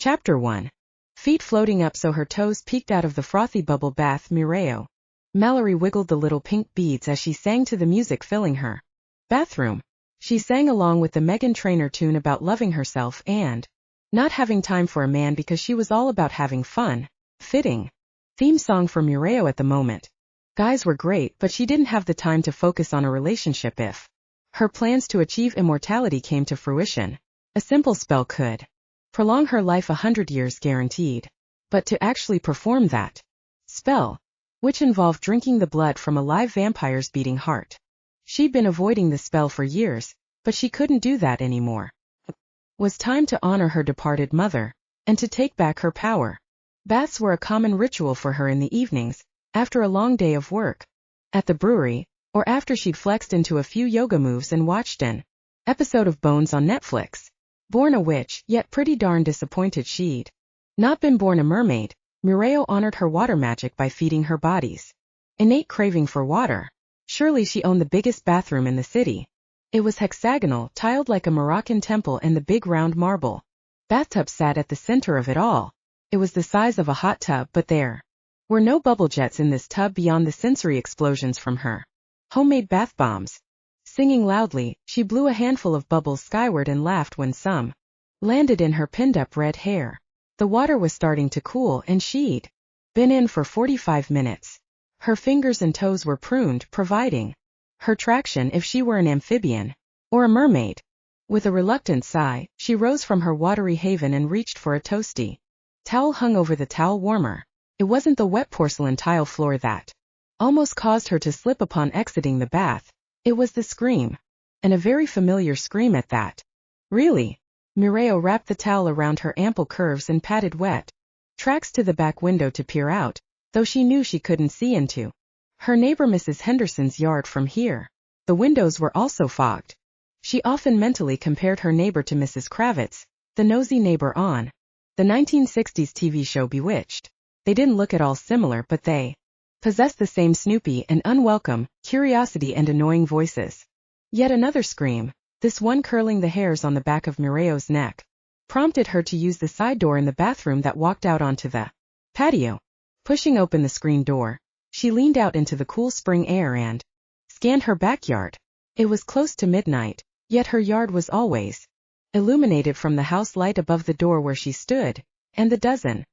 Chapter 1. Feet floating up so her toes peeked out of the frothy bubble bath. Mireio. Mallory wiggled the little pink beads as she sang to the music filling her bathroom. She sang along with the Meghan Trainor tune about loving herself and not having time for a man because she was all about having fun. Fitting theme song for Mireio at the moment. Guys were great, but she didn't have the time to focus on a relationship if her plans to achieve immortality came to fruition. A simple spell could prolong her life 100 years guaranteed. But to actually perform that spell, which involved drinking the blood from a live vampire's beating heart. She'd been avoiding the spell for years, but she couldn't do that anymore. It was time to honor her departed mother, and to take back her power. Baths were a common ritual for her in the evenings, after a long day of work, at the brewery, or after she'd flexed into a few yoga moves and watched an episode of Bones on Netflix. Born a witch, yet pretty darn disappointed she'd not been born a mermaid, Mireio honored her water magic by feeding her body's innate craving for water. Surely she owned the biggest bathroom in the city. It was hexagonal, tiled like a Moroccan temple, and the big round marble bathtub sat at the center of it all. It was the size of a hot tub, but there were no bubble jets in this tub beyond the sensory explosions from her homemade bath bombs. Singing loudly, she blew a handful of bubbles skyward and laughed when some landed in her pinned-up red hair. The water was starting to cool, and she'd been in for 45 minutes. Her fingers and toes were pruned, providing her traction if she were an amphibian or a mermaid. With a reluctant sigh, she rose from her watery haven and reached for a toasty towel hung over the towel warmer. It wasn't the wet porcelain tile floor that almost caused her to slip upon exiting the bath. It was the scream. And a very familiar scream at that. Really? Mireio wrapped the towel around her ample curves and patted wet tracks to the back window to peer out, though she knew she couldn't see into her neighbor Mrs. Henderson's yard from here. The windows were also fogged. She often mentally compared her neighbor to Mrs. Kravitz, the nosy neighbor on the 1960s TV show Bewitched. They didn't look at all similar, but they possessed the same snoopy and unwelcome curiosity and annoying voices. Yet another scream, this one curling the hairs on the back of Mireio's neck, prompted her to use the side door in the bathroom that walked out onto the patio. Pushing open the screen door, she leaned out into the cool spring air and scanned her backyard. It was close to midnight, yet her yard was always illuminated from the house light above the door where she stood, and the dozen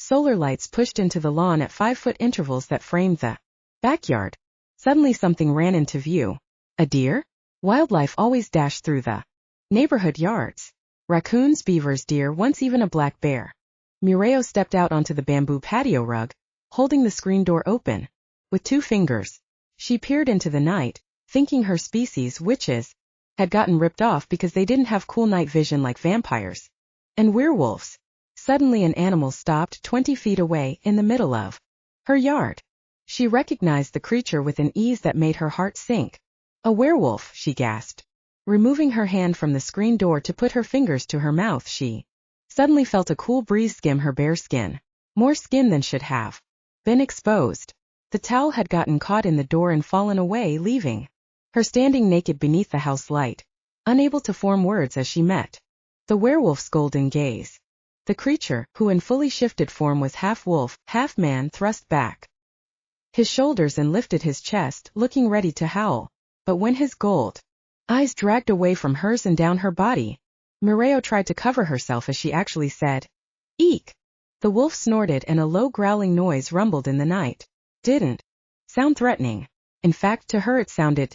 solar lights pushed into the lawn at 5-foot intervals that framed the backyard. Suddenly something ran into view. A deer? Wildlife always dashed through the neighborhood yards. Raccoons, beavers, deer, once even a black bear. Mireio stepped out onto the bamboo patio rug, holding the screen door open. With 2 fingers, she peered into the night, thinking her species, witches, had gotten ripped off because they didn't have cool night vision like vampires and werewolves. Suddenly an animal stopped 20 feet away in the middle of her yard. She recognized the creature with an ease that made her heart sink. A werewolf, she gasped. Removing her hand from the screen door to put her fingers to her mouth, she suddenly felt a cool breeze skim her bare skin. More skin than should have been exposed. The towel had gotten caught in the door and fallen away, leaving her standing naked beneath the house light, unable to form words as she met the werewolf's golden gaze. The creature, who in fully shifted form was half wolf, half man, thrust back his shoulders and lifted his chest, looking ready to howl. But when his gold eyes dragged away from hers and down her body, Mireio tried to cover herself as she actually said, "Eek!" The wolf snorted and a low growling noise rumbled in the night. Didn't sound threatening. In fact, to her it sounded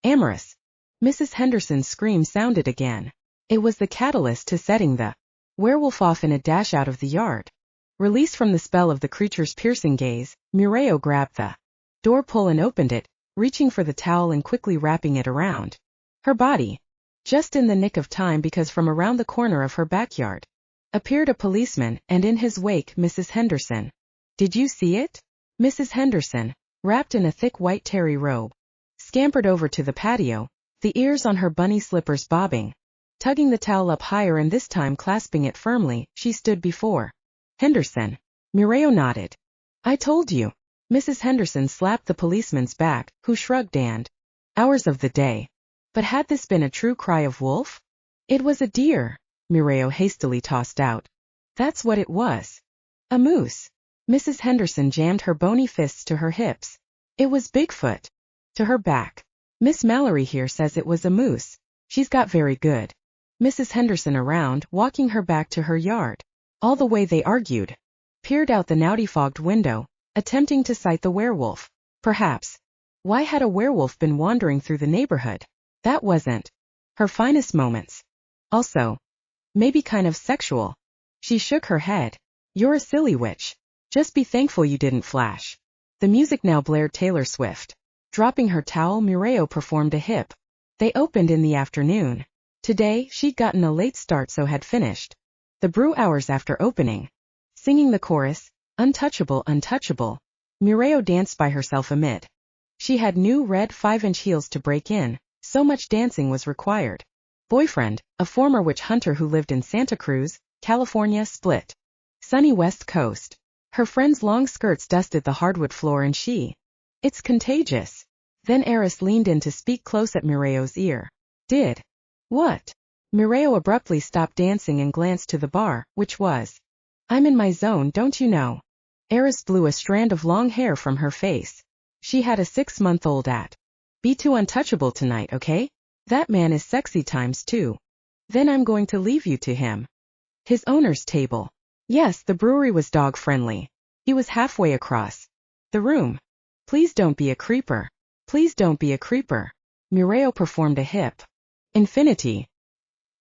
amorous. Mrs. Henderson's scream sounded again. It was the catalyst to setting the werewolf off in a dash out of the yard. Released from the spell of the creature's piercing gaze, Mireio grabbed the door pull and opened it, reaching for the towel and quickly wrapping it around her body. Just in the nick of time, because from around the corner of her backyard appeared a policeman, and in his wake Mrs. Henderson. "Did you see it?" Mrs. Henderson, wrapped in a thick white terry robe, scampered over to the patio, the ears on her bunny slippers bobbing. Tugging the towel up higher and this time clasping it firmly, she stood before Henderson. Mireio nodded. "I told you." Mrs. Henderson slapped the policeman's back, who shrugged and hours of the day. But had this been a true cry of wolf? It was a deer, Mireio hastily tossed out. That's what it was. A moose. Mrs. Henderson jammed her bony fists to her hips. It was Bigfoot. To her back. Miss Mallory here says it was a moose. She's got very good. Mrs. Henderson around, walking her back to her yard. All the way they argued. Peered out the naughty fogged window, attempting to sight the werewolf. Perhaps. Why had a werewolf been wandering through the neighborhood? That wasn't her finest moments. Also, maybe kind of sexual. She shook her head. You're a silly witch. Just be thankful you didn't flash. The music now blared Taylor Swift. Dropping her towel, Mireio performed a hip. They opened in the afternoon. Today, she'd gotten a late start so had finished the brew hours after opening. Singing the chorus, Untouchable, Untouchable, Mireio danced by herself amid. She had new red 5-inch heels to break in, so much dancing was required. Boyfriend, a former witch hunter who lived in Santa Cruz, California, split. Sunny West Coast. Her friend's long skirts dusted the hardwood floor and she. It's contagious. Then Eris leaned in to speak close at Mireio's ear. Did. What? Mireio abruptly stopped dancing and glanced to the bar, which was. I'm in my zone, don't you know? Eris blew a strand of long hair from her face. She had a 6-month-old at. Be too untouchable tonight, okay? That man is sexy times 2. Then I'm going to leave you to him. His owner's table. Yes, the brewery was dog-friendly. He was halfway across the room. Please don't be a creeper. Please don't be a creeper. Mireio performed a hip. Infinity.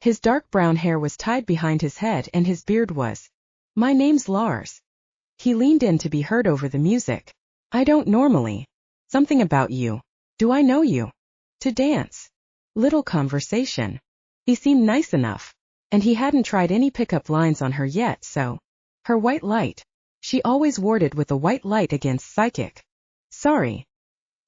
His dark brown hair was tied behind his head and his beard was. My name's Lars. He leaned in to be heard over the music. I don't normally. Something about you. Do I know you? To dance. Little conversation. He seemed nice enough. And he hadn't tried any pickup lines on her yet, so. Her white light. She always warded with a white light against psychic. Sorry.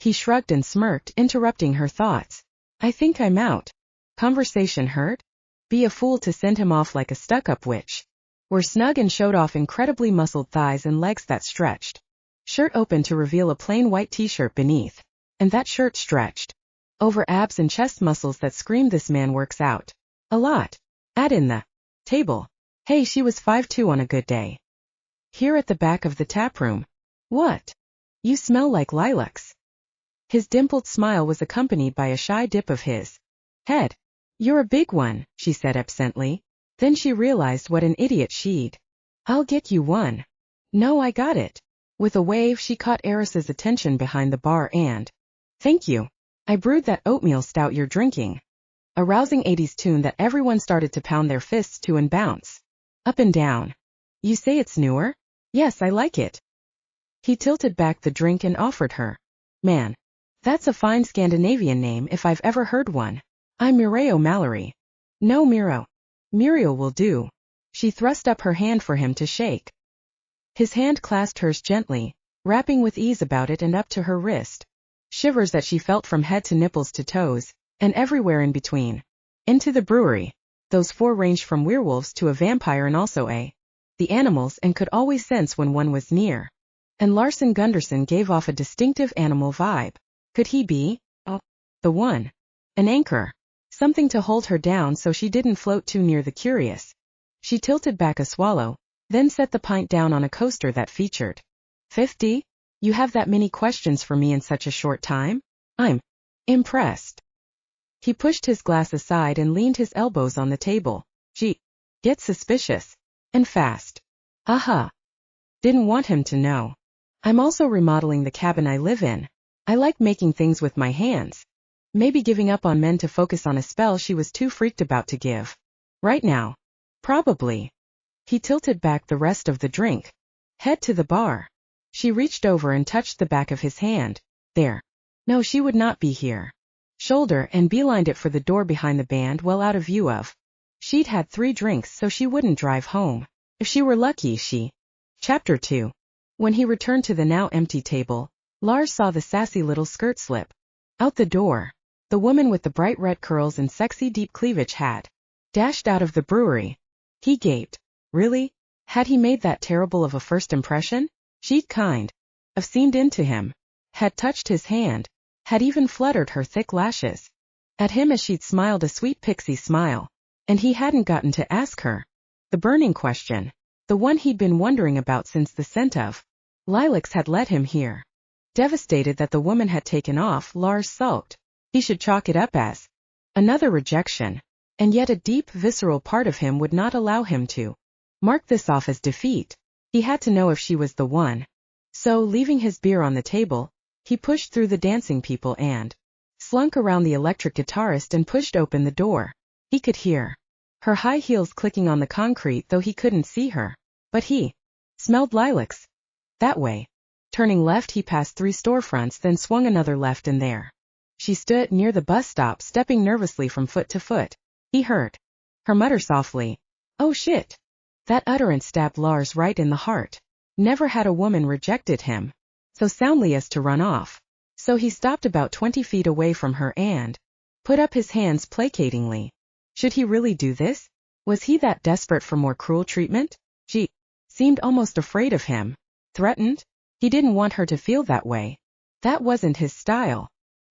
He shrugged and smirked, interrupting her thoughts. I think I'm out. Conversation heard? Be a fool to send him off like a stuck-up witch. Were snug and showed off incredibly muscled thighs and legs that stretched. Shirt open to reveal a plain white t-shirt beneath. And that shirt stretched. Over abs and chest muscles that screamed this man works out. A lot. Add in the table. Hey, she was 5'2" on a good day. Here at the back of the tap room. What? You smell like lilacs. His dimpled smile was accompanied by a shy dip of his head. You're a big one, she said absently. Then she realized what an idiot she'd. I'll get you one. No, I got it. With a wave she caught Eris's attention behind the bar and. Thank you. I brewed that oatmeal stout you're drinking. A rousing 80s tune that everyone started to pound their fists to and bounce. Up and down. You say it's newer? Yes, I like it. He tilted back the drink and offered her. Man. That's a fine Scandinavian name if I've ever heard one. I'm Mireio Mallory. No, Miro. Mireio will do. She thrust up her hand for him to shake. His hand clasped hers gently, wrapping with ease about it and up to her wrist. Shivers that she felt from head to nipples to toes, and everywhere in between. Into the brewery. Those 4 ranged from werewolves to a vampire and also the animals and could always sense when one was near. And Larson Gunderson gave off a distinctive animal vibe. Could he be? The one. An anchor. Something to hold her down so she didn't float too near the curious. She tilted back a swallow, then set the pint down on a coaster that featured 50? You have that many questions for me in such a short time? I'm impressed. He pushed his glass aside and leaned his elbows on the table. Gee, get suspicious. And fast. Aha. Didn't want him to know. I'm also remodeling the cabin I live in. I like making things with my hands. Maybe giving up on men to focus on a spell she was too freaked about to give. Right now. Probably. He tilted back the rest of the drink. Head to the bar. She reached over and touched the back of his hand. There. No, she would not be here. Shoulder and beelined it for the door behind the band well out of view of. She'd had 3 drinks so she wouldn't drive home. If she were lucky she. Chapter 2. When he returned to the now empty table, Lars saw the sassy little skirt slip. Out the door. The woman with the bright red curls and sexy deep cleavage had dashed out of the brewery. He gaped. Really? Had he made that terrible of a first impression? She'd kind of seemed into him. Had touched his hand. Had even fluttered her thick lashes at him as she'd smiled a sweet pixie smile. And he hadn't gotten to ask her the burning question. The one he'd been wondering about since the scent of lilacs had led him here. Devastated that the woman had taken off, Lars sulked. He should chalk it up as another rejection. And yet a deep, visceral part of him would not allow him to mark this off as defeat. He had to know if she was the one. So, leaving his beer on the table, he pushed through the dancing people and slunk around the electric guitarist and pushed open the door. He could hear her high heels clicking on the concrete, though he couldn't see her. But he smelled lilacs. That way. Turning left, he passed 3 storefronts, then swung another left, and there she stood near the bus stop, stepping nervously from foot to foot. He heard her mutter softly, "Oh shit." That utterance stabbed Lars right in the heart. Never had a woman rejected him so soundly as to run off. So he stopped about 20 feet away from her and put up his hands placatingly. Should he really do this? Was he that desperate for more cruel treatment? She seemed almost afraid of him. Threatened? He didn't want her to feel that way. That wasn't his style.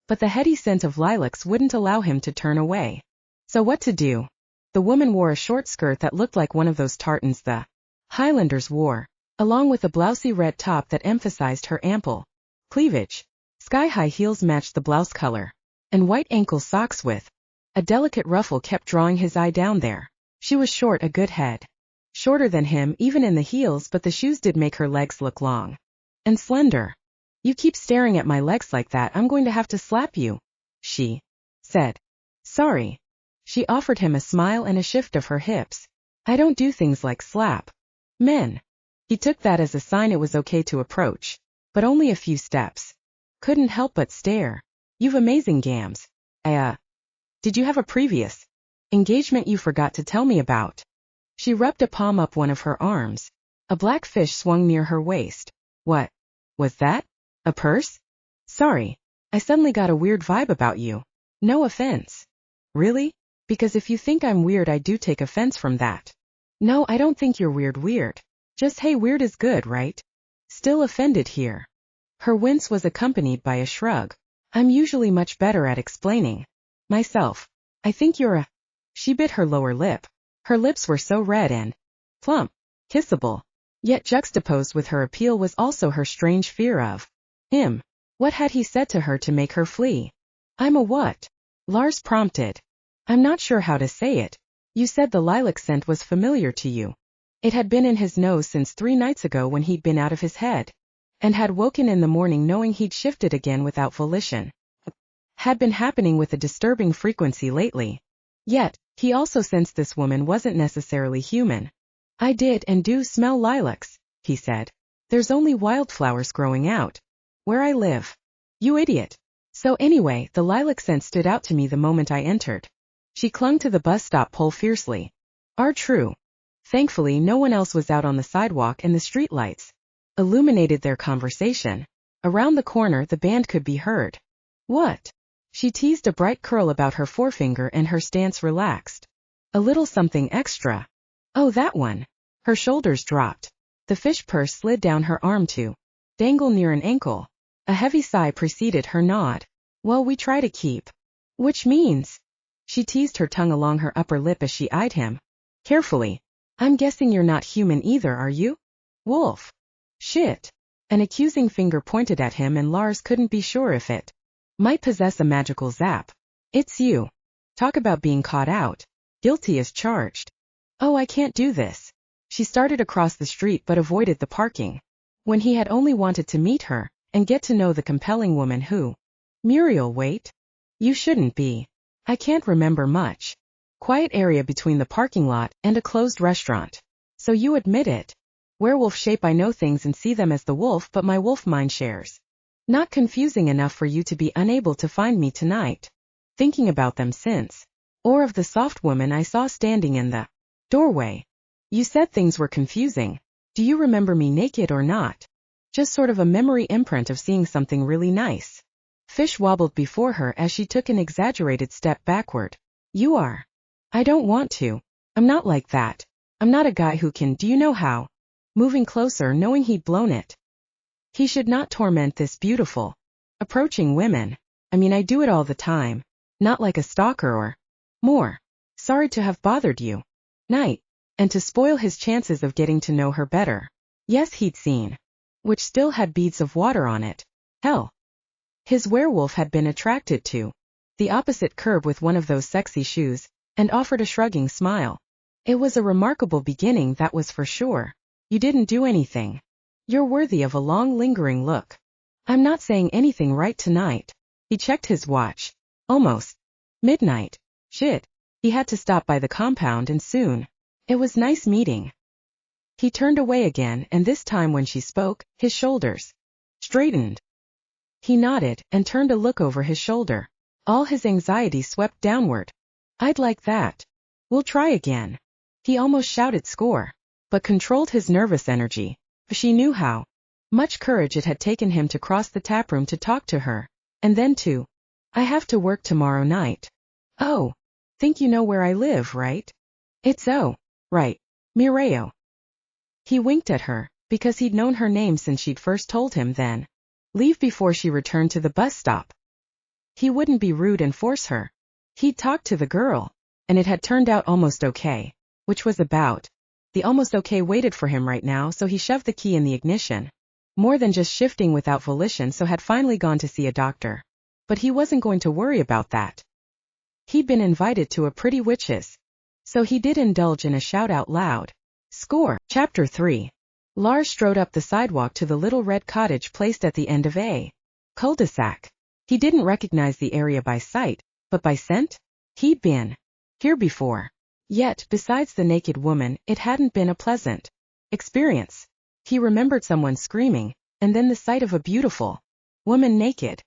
But the heady scent of lilacs wouldn't allow him to turn away. So what to do? The woman wore a short skirt that looked like one of those tartans the Highlanders wore, along with a blousy red top that emphasized her ample cleavage. Sky-high heels matched the blouse color, and white ankle socks with a delicate ruffle kept drawing his eye down there. She was short, a good head shorter than him even in the heels, but the shoes did make her legs look long and slender. "You keep staring at my legs like that, I'm going to have to slap you," she said. "Sorry." She offered him a smile and a shift of her hips. "I don't do things like slap men." He took that as a sign it was okay to approach, but only a few steps. Couldn't help but stare. "You've amazing gams. Did you have a previous engagement you forgot to tell me about?" She rubbed a palm up one of her arms. A black fish swung near her waist. "What was that? A purse?" "Sorry. I suddenly got a weird vibe about you." "No offense." "Really? Because if you think I'm weird, I do take offense from that." "No, I don't think you're weird. Just hey, weird is good, right?" Still offended here. Her wince was accompanied by a shrug. "I'm usually much better at explaining myself. I think you're a..." She bit her lower lip. Her lips were so red and plump, kissable. Yet juxtaposed with her appeal was also her strange fear of him. What had he said to her to make her flee? "I'm a what?" Lars prompted. "I'm not sure how to say it. You said the lilac scent was familiar to you." It had been in his nose since 3 nights ago when he'd been out of his head, and had woken in the morning knowing he'd shifted again without volition. Had been happening with a disturbing frequency lately. Yet, he also sensed this woman wasn't necessarily human. "I did and do smell lilacs," he said. "There's only wildflowers growing out where I live." "You idiot." "So anyway, the lilac scent stood out to me the moment I entered." She clung to the bus stop pole fiercely. "Are true." Thankfully, no one else was out on the sidewalk, and the streetlights illuminated their conversation. Around the corner, the band could be heard. "What?" She teased, a bright curl about her forefinger, and her stance relaxed. "A little something extra." "Oh, that one." Her shoulders dropped. The fish purse slid down her arm to dangle near an ankle. A heavy sigh preceded her nod. "Well, we try to keep." "Which means?" She teased, her tongue along her upper lip as she eyed him carefully. "I'm guessing you're not human either, are you?" "Wolf." "Shit." An accusing finger pointed at him, and Lars couldn't be sure if it might possess a magical zap. "It's you. Talk about being caught out. Guilty as charged." "Oh, I can't do this." She started across the street but avoided the parking. When he had only wanted to meet her and get to know the compelling woman who... Mireio, wait. "You shouldn't be." "I can't remember much." Quiet area between the parking lot and a closed restaurant. "So you admit it." "Werewolf shape, I know things and see them as the wolf, but my wolf mind shares. Not confusing enough for you to be unable to find me tonight." "Thinking about them since." "Or of the soft woman I saw standing in the doorway." "You said things were confusing. Do you remember me naked or not?" "Just sort of a memory imprint of seeing something really nice." Fish wobbled before her as she took an exaggerated step backward. "You are." "I don't want to. I'm not like that. I'm not a guy who can, do you know how?" Moving closer, knowing he'd blown it. He should not torment this beautiful, approaching women. "I mean, I do it all the time. Not like a stalker or more. Sorry to have bothered you." "Night." and to spoil his chances of getting to know her better. Yes, he'd seen. Which still had beads of water on it. Hell. His werewolf had been attracted to the opposite curb with one of those sexy shoes, and offered a shrugging smile. It was a remarkable beginning, that was for sure. You didn't do anything. You're worthy of a long lingering look. I'm not saying anything right tonight. He checked his watch. Almost midnight. Shit. He had to stop by the compound and soon. It was nice meeting. He turned away again, and this time when she spoke, his shoulders straightened. He nodded and turned to look over his shoulder. All his anxiety swept downward. I'd like that. We'll try again. He almost shouted score, but controlled his nervous energy. She knew how much courage it had taken him to cross the taproom to talk to her, and then to, I have to work tomorrow night. Oh, think you know where I live, right? It's right, Mireio. He winked at her, because he'd known her name since she'd first told him then. Leave before she returned to the bus stop. He wouldn't be rude and force her. He'd talked to the girl, and it had turned out almost okay, which was about. The almost okay waited for him right now, so he shoved the key in the ignition. More than just shifting without volition, so had finally gone to see a doctor. But he wasn't going to worry about that. He'd been invited to a pretty witch's. So he did indulge in a shout out loud. Score. Chapter 3. Lars strode up the sidewalk to the little red cottage placed at the end of a cul-de-sac. He didn't recognize the area by sight, but by scent? He'd been here before. Yet, besides the naked woman, it hadn't been a pleasant experience. He remembered someone screaming, and then the sight of a beautiful woman naked.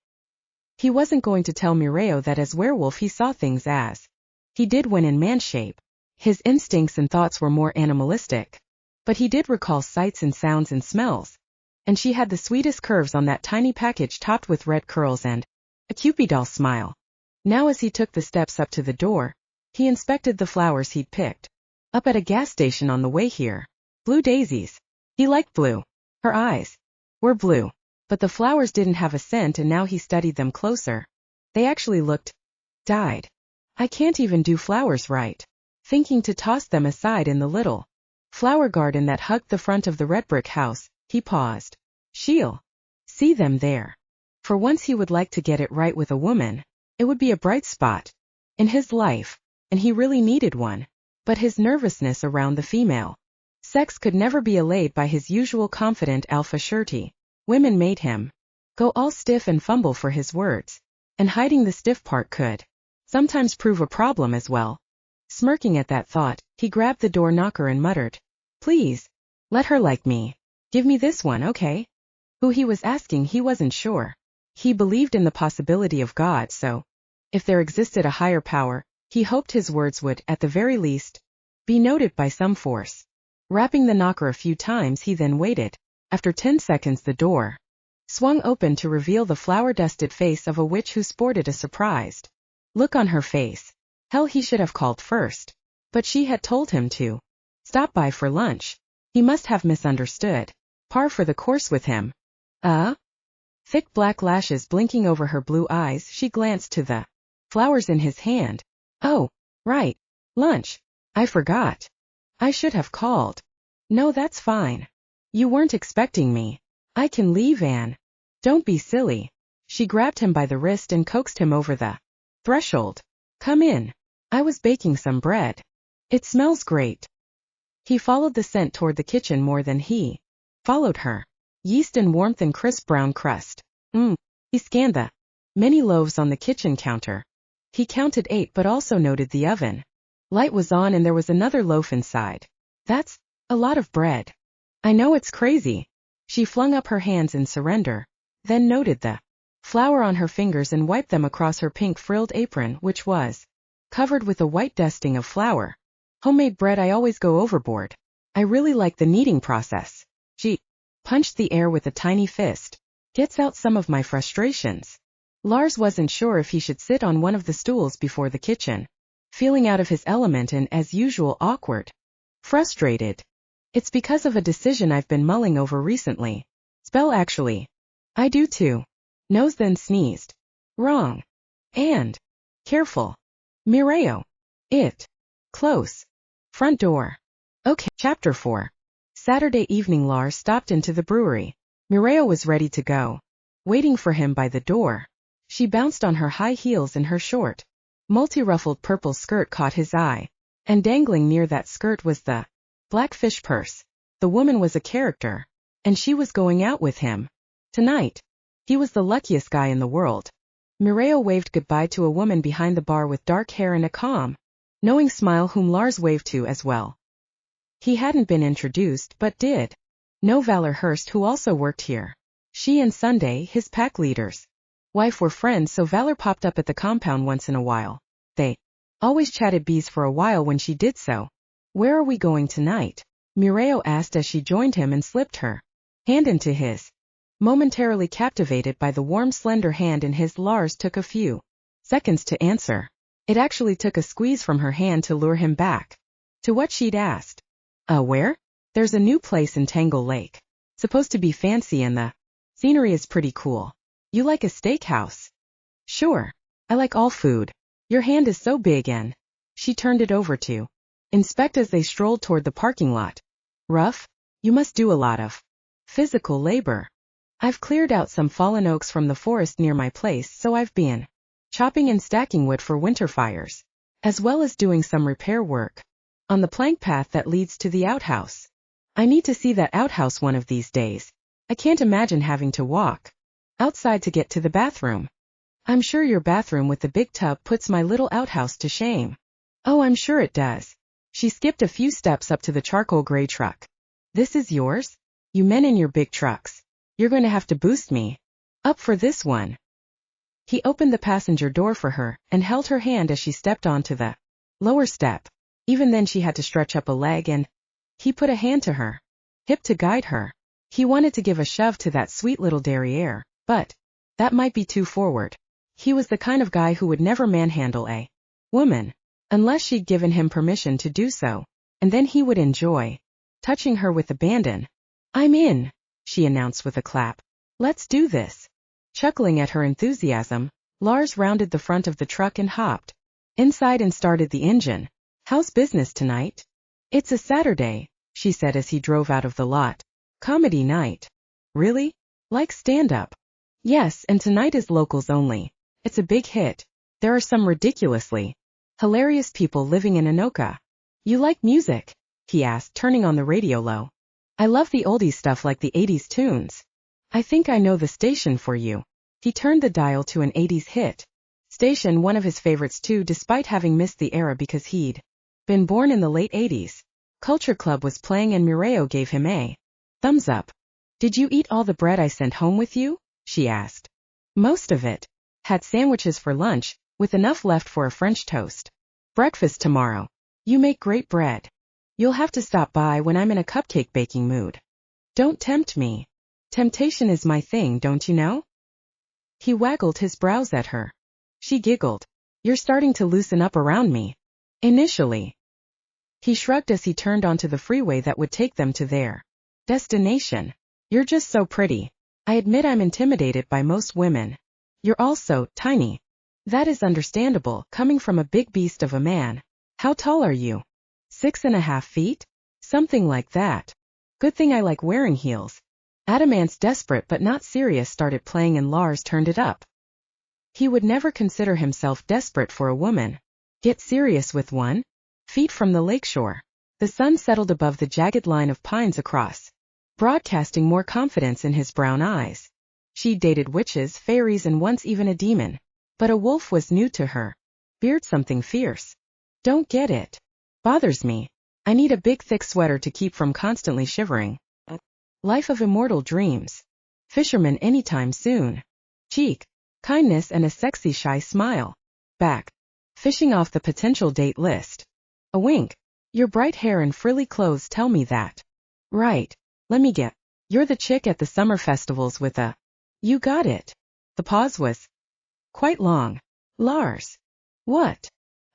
He wasn't going to tell Mireio that as werewolf he saw things as he did when in man shape. His instincts and thoughts were more animalistic. But he did recall sights and sounds and smells. And she had the sweetest curves on that tiny package topped with red curls and a Cupid doll smile. Now as he took the steps up to the door, he inspected the flowers he'd picked up at a gas station on the way here. Blue daisies. He liked blue. Her eyes were blue. But the flowers didn't have a scent, and now he studied them closer. They actually looked dyed. I can't even do flowers right. Thinking to toss them aside in the little flower garden that hugged the front of the red brick house, he paused. She'll see them there. For once he would like to get it right with a woman. It would be a bright spot in his life, and he really needed one. But his nervousness around the female sex could never be allayed by his usual confident alpha surety. Women made him go all stiff and fumble for his words, and hiding the stiff part could sometimes prove a problem as well. Smirking at that thought, he grabbed the door knocker and muttered, Please, let her like me. Give me this one, okay? Who he was asking, he wasn't sure. He believed in the possibility of God, so if there existed a higher power, he hoped his words would, at the very least, be noted by some force. Rapping the knocker a few times, he then waited. After 10 seconds the door swung open to reveal the flower-dusted face of a witch who sported a surprised look on her face. Hell, he should have called first. But she had told him to stop by for lunch. He must have misunderstood. Par for the course with him. Thick black lashes blinking over her blue eyes, she glanced to the flowers in his hand. Oh, right. Lunch. I forgot. I should have called. No, that's fine. You weren't expecting me. I can leave, Anne. Don't be silly. She grabbed him by the wrist and coaxed him over the threshold. Come in. I was baking some bread. It smells great. He followed the scent toward the kitchen more than he followed her. Yeast and warmth and crisp brown crust. He scanned the many loaves on the kitchen counter. He counted 8 but also noted the oven light was on and there was another loaf inside. That's a lot of bread. I know it's crazy. She flung up her hands in surrender, then noted the flour on her fingers and wiped them across her pink frilled apron, which was covered with a white dusting of flour. Homemade bread, I always go overboard. I really like the kneading process. She punched the air with a tiny fist. Gets out some of my frustrations. Lars wasn't sure if he should sit on one of the stools before the kitchen, feeling out of his element and, as usual, awkward. Frustrated. It's because of a decision I've been mulling over recently. Spell actually. I do too. Nose then sneezed. Wrong. And. Careful. Mireio. It. Close. Front door. Okay. Chapter 4. Saturday evening. Lars stopped into the brewery. Mireio was ready to go, waiting for him by the door. She bounced on her high heels and her short, multi-ruffled purple skirt caught his eye, and dangling near that skirt was the black fish purse. The woman was a character, and she was going out with him tonight. He was the luckiest guy in the world. Mireio waved goodbye to a woman behind the bar with dark hair and a calm, knowing smile whom Lars waved to as well. He hadn't been introduced but did know Valor Hurst, who also worked here. She and Sunday, his pack leader's wife, were friends, so Valor popped up at the compound once in a while. They always chatted bees for a while when she did so. Where are we going tonight? Mireio asked as she joined him and slipped her hand into his. Momentarily captivated by the warm slender hand in his, Lars took a few seconds to answer. It actually took a squeeze from her hand to lure him back to what she'd asked. Where? There's a new place in Tangle Lake. Supposed to be fancy and the scenery is pretty cool. You like a steakhouse? Sure. I like all food. Your hand is so big and she turned it over to inspect as they strolled toward the parking lot. Rough? You must do a lot of physical labor. I've cleared out some fallen oaks from the forest near my place, so I've been chopping and stacking wood for winter fires, as well as doing some repair work on the plank path that leads to the outhouse. I need to see that outhouse one of these days. I can't imagine having to walk outside to get to the bathroom. I'm sure your bathroom with the big tub puts my little outhouse to shame. Oh, I'm sure it does. She skipped a few steps up to the charcoal gray truck. This is yours? You men in your big trucks. You're going to have to boost me up for this one. He opened the passenger door for her and held her hand as she stepped onto the lower step. Even then she had to stretch up a leg, and he put a hand to her hip to guide her. He wanted to give a shove to that sweet little derriere, but that might be too forward. He was the kind of guy who would never manhandle a woman unless she'd given him permission to do so, and then he would enjoy touching her with abandon. I'm in, she announced with a clap. Let's do this. Chuckling at her enthusiasm, Lars rounded the front of the truck and hopped inside and started the engine. How's business tonight? It's a Saturday, she said as he drove out of the lot. Comedy night. Really? Like stand-up? Yes, and tonight is locals only. It's a big hit. There are some ridiculously hilarious people living in Anoka. You like music? He asked, turning on the radio low. I love the oldies stuff like the 80s tunes. I think I know the station for you. He turned the dial to an 80s hit station, one of his favorites too, despite having missed the era because he'd been born in the late 80s. Culture Club was playing and Mireio gave him a thumbs up. Did you eat all the bread I sent home with you? She asked. Most of it. Had sandwiches for lunch, with enough left for a French toast. Breakfast tomorrow. You make great bread. You'll have to stop by when I'm in a cupcake baking mood. Don't tempt me. Temptation is my thing, don't you know? He waggled his brows at her. She giggled. You're starting to loosen up around me. Initially. He shrugged as he turned onto the freeway that would take them to their destination. You're just so pretty. I admit I'm intimidated by most women. You're also tiny. That is understandable, coming from a big beast of a man. How tall are you? 6.5 feet? Something like that. Good thing I like wearing heels. Adamant's Desperate but Not Serious started playing and Lars turned it up. He would never consider himself desperate for a woman. Get serious with one? Feet from the lakeshore. The sun settled above the jagged line of pines across, broadcasting more confidence in his brown eyes. She'd dated witches, fairies, and once even a demon. But a wolf was new to her. Beard something fierce. Don't get it. Bothers me. I need a big thick sweater to keep from constantly shivering. Life of immortal dreams. Fisherman anytime soon. Cheek. Kindness and a sexy shy smile. Back. Fishing off the potential date list. A wink. Your bright hair and frilly clothes tell me that. Right. Let me get. You're the chick at the summer festivals with a. You got it. The pause was quite long. Lars. What?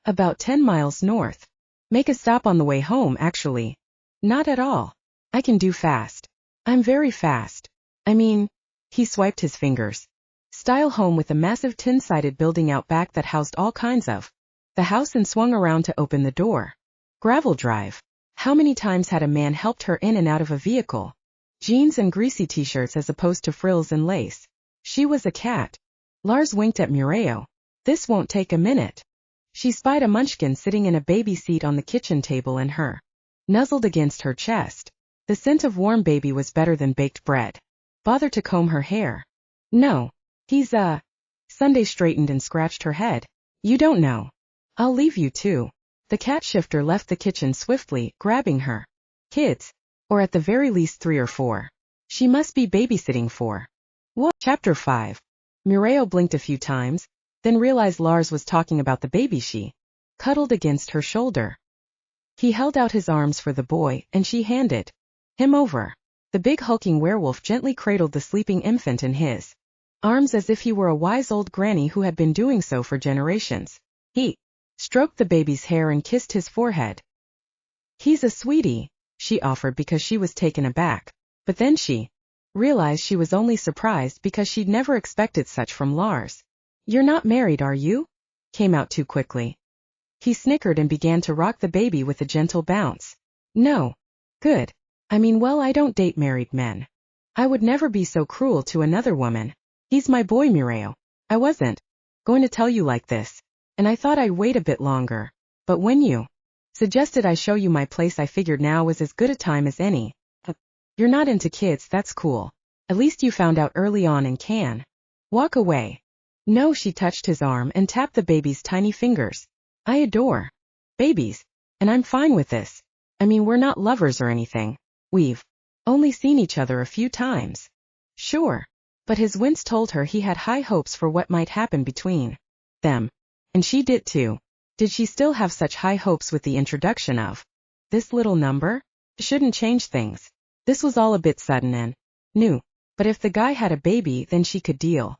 About 10 miles north. Make a stop on the way home, actually. Not at all. I can do fast. I'm very fast. I mean, he swiped his fingers. Style home with a massive tin-sided building out back that housed all kinds of the house and swung around to open the door. Gravel drive. How many times had a man helped her in and out of a vehicle? Jeans and greasy t-shirts as opposed to frills and lace. She was a cat. Lars winked at Mireio. This won't take a minute. She spied a munchkin sitting in a baby seat on the kitchen table and her nuzzled against her chest. The scent of warm baby was better than baked bread. Bother to comb her hair? No. He's Sunday straightened and scratched her head. You don't know. I'll leave you too. The cat shifter left the kitchen swiftly, grabbing her kids. Or at the very least 3 or 4. She must be babysitting for. What? Chapter 5. Mireio blinked a few times, then realized Lars was talking about the baby she cuddled against her shoulder. He held out his arms for the boy, and she handed him over. The big hulking werewolf gently cradled the sleeping infant in his arms as if he were a wise old granny who had been doing so for generations. He stroked the baby's hair and kissed his forehead. He's a sweetie, she offered because she was taken aback. But then she realized she was only surprised because she'd never expected such from Lars. You're not married, are you? Came out too quickly. He snickered and began to rock the baby with a gentle bounce. No. Good. I mean, well, I don't date married men. I would never be so cruel to another woman. He's my boy, Mireio. I wasn't going to tell you like this, and I thought I'd wait a bit longer. But when you suggested I show you my place, I figured now was as good a time as any. You're not into kids, that's cool. At least you found out early on and can walk away. No, she touched his arm and tapped the baby's tiny fingers. I adore babies, and I'm fine with this. I mean, we're not lovers or anything. We've only seen each other a few times. Sure. But his wince told her he had high hopes for what might happen between them. And she did too. Did she still have such high hopes with the introduction of this little number? Shouldn't change things. This was all a bit sudden and new. But if the guy had a baby, then she could deal.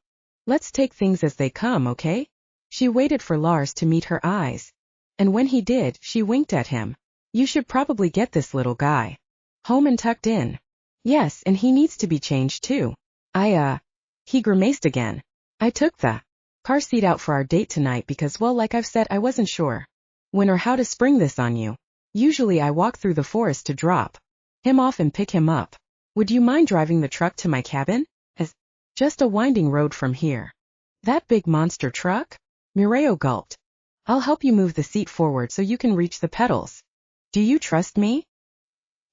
Let's take things as they come, okay? She waited for Lars to meet her eyes. And when he did, she winked at him. You should probably get this little guy home and tucked in. Yes, and he needs to be changed too. He grimaced again. I took the car seat out for our date tonight because, well, like I've said, I wasn't sure when or how to spring this on you. Usually I walk through the forest to drop him off and pick him up. Would you mind driving the truck to my cabin? As just a winding road from here. That big monster truck? Mireio gulped. I'll help you move the seat forward so you can reach the pedals. Do you trust me?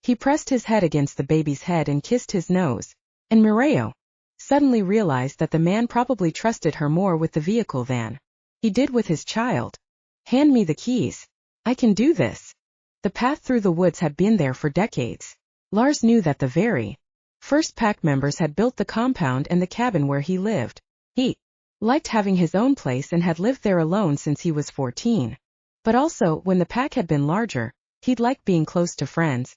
He pressed his head against the baby's head and kissed his nose. And Mireio suddenly realized that the man probably trusted her more with the vehicle than he did with his child. Hand me the keys. I can do this. The path through the woods had been there for decades. Lars knew that the very first pack members had built the compound and the cabin where he lived. He liked having his own place and had lived there alone since he was 14. But also, when the pack had been larger, he'd liked being close to friends,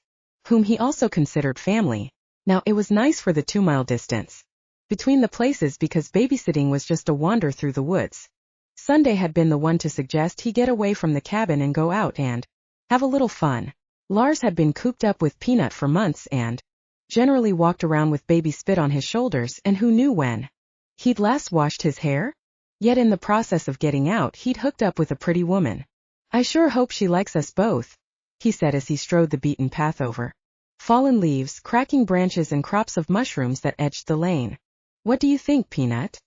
whom he also considered family. Now it was nice for the 2-mile distance between the places because babysitting was just a wander through the woods. Sunday had been the one to suggest he get away from the cabin and go out and have a little fun. Lars had been cooped up with Peanut for months and generally walked around with baby spit on his shoulders, and who knew when he'd last washed his hair? Yet in the process of getting out, he'd hooked up with a pretty woman. I sure hope she likes us both, he said as he strode the beaten path over fallen leaves, cracking branches and crops of mushrooms that edged the lane. What do you think, Peanut?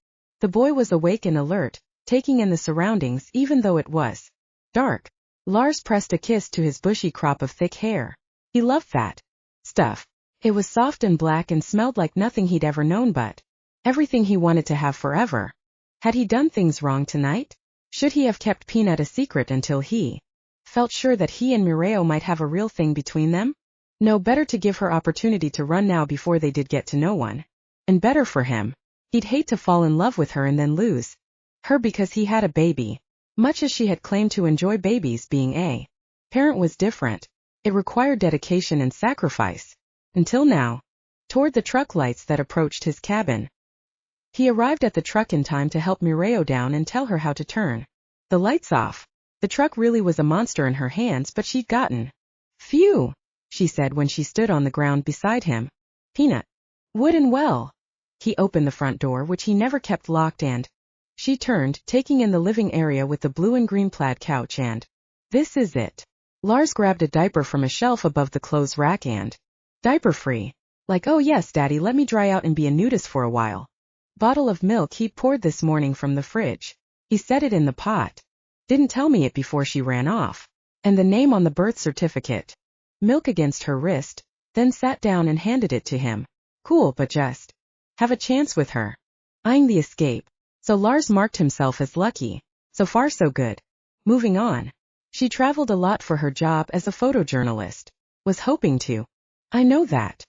The boy was awake and alert, taking in the surroundings even though it was dark. Lars pressed a kiss to his bushy crop of thick hair. He loved that stuff. It was soft and black and smelled like nothing he'd ever known but everything he wanted to have forever. Had he done things wrong tonight? Should he have kept Peanut a secret until he felt sure that he and Mireio might have a real thing between them? No, better to give her opportunity to run now before they did get to know one. And better for him. He'd hate to fall in love with her and then lose her because he had a baby. Much as she had claimed to enjoy babies, being a parent was different. It required dedication and sacrifice. Until now. Toward the truck lights that approached his cabin. He arrived at the truck in time to help Mireio down and tell her how to turn the lights off. The truck really was a monster in her hands, but she'd gotten. Phew, she said when she stood on the ground beside him. Peanut. Wood and well. He opened the front door, which he never kept locked, and she turned, taking in the living area with the blue and green plaid couch and, this is it. Lars grabbed a diaper from a shelf above the clothes rack and, diaper-free. Like, oh yes, Daddy, let me dry out and be a nudist for a while. Bottle of milk he poured this morning from the fridge. He set it in the pot. Didn't tell me it before she ran off. And the name on the birth certificate. Milk against her wrist, then sat down and handed it to him. Cool, but just have a chance with her. Eyeing the escape. So Lars marked himself as lucky. So far so good. Moving on. She traveled a lot for her job as a photojournalist. Was hoping to. I know that.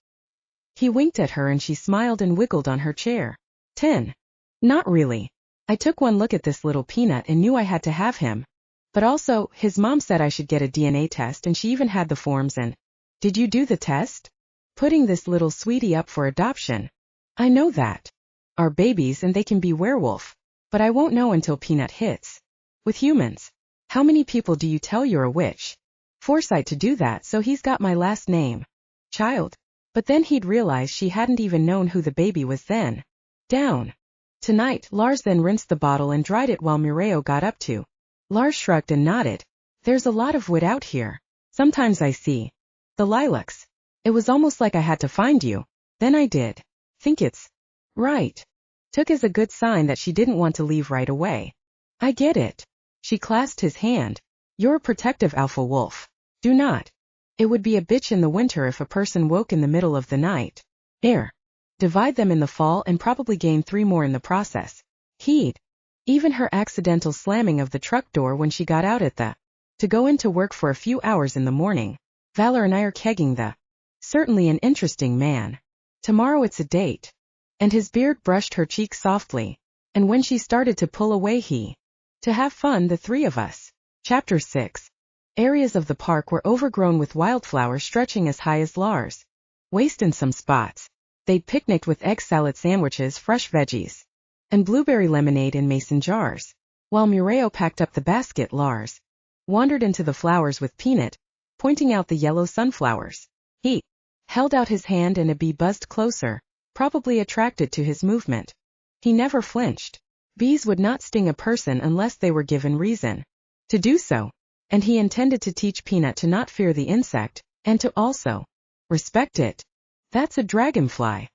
He winked at her and she smiled and wiggled on her chair. 10. Not really. I took one look at this little peanut and knew I had to have him. But also, his mom said I should get a DNA test and she even had the forms and... Did you do the test? Putting this little sweetie up for adoption. I know that. Are babies and they can be werewolf. But I won't know until Peanut hits. With humans. How many people do you tell you're a witch? Foresight to do that, so he's got my last name. Child. But then he'd realized she hadn't even known who the baby was then. Down. Tonight, Lars then rinsed the bottle and dried it while Mireio got up to. Lars shrugged and nodded. There's a lot of wood out here. Sometimes I see. The lilacs. It was almost like I had to find you. Then I did. Think it's right. Took as a good sign that she didn't want to leave right away. I get it. She clasped his hand. You're a protective alpha wolf. Do not. It would be a bitch in the winter if a person woke in the middle of the night. Air. Divide them in the fall and probably gain 3 more in the process. He'd. Even her accidental slamming of the truck door when she got out at the. To go into work for a few hours in the morning. Valor and I are kegging the. Certainly an interesting man. Tomorrow it's a date. And his beard brushed her cheek softly. And when she started to pull away he. To have fun, the 3 of us. Chapter 6. Areas of the park were overgrown with wildflowers stretching as high as Lars' waist in some spots. They'd picnicked with egg salad sandwiches, fresh veggies, and blueberry lemonade in mason jars. While Mireio packed up the basket, Lars wandered into the flowers with Peanut, pointing out the yellow sunflowers. He held out his hand and a bee buzzed closer, probably attracted to his movement. He never flinched. Bees would not sting a person unless they were given reason to do so. And he intended to teach Peanut to not fear the insect, and to also respect it. That's a dragonfly.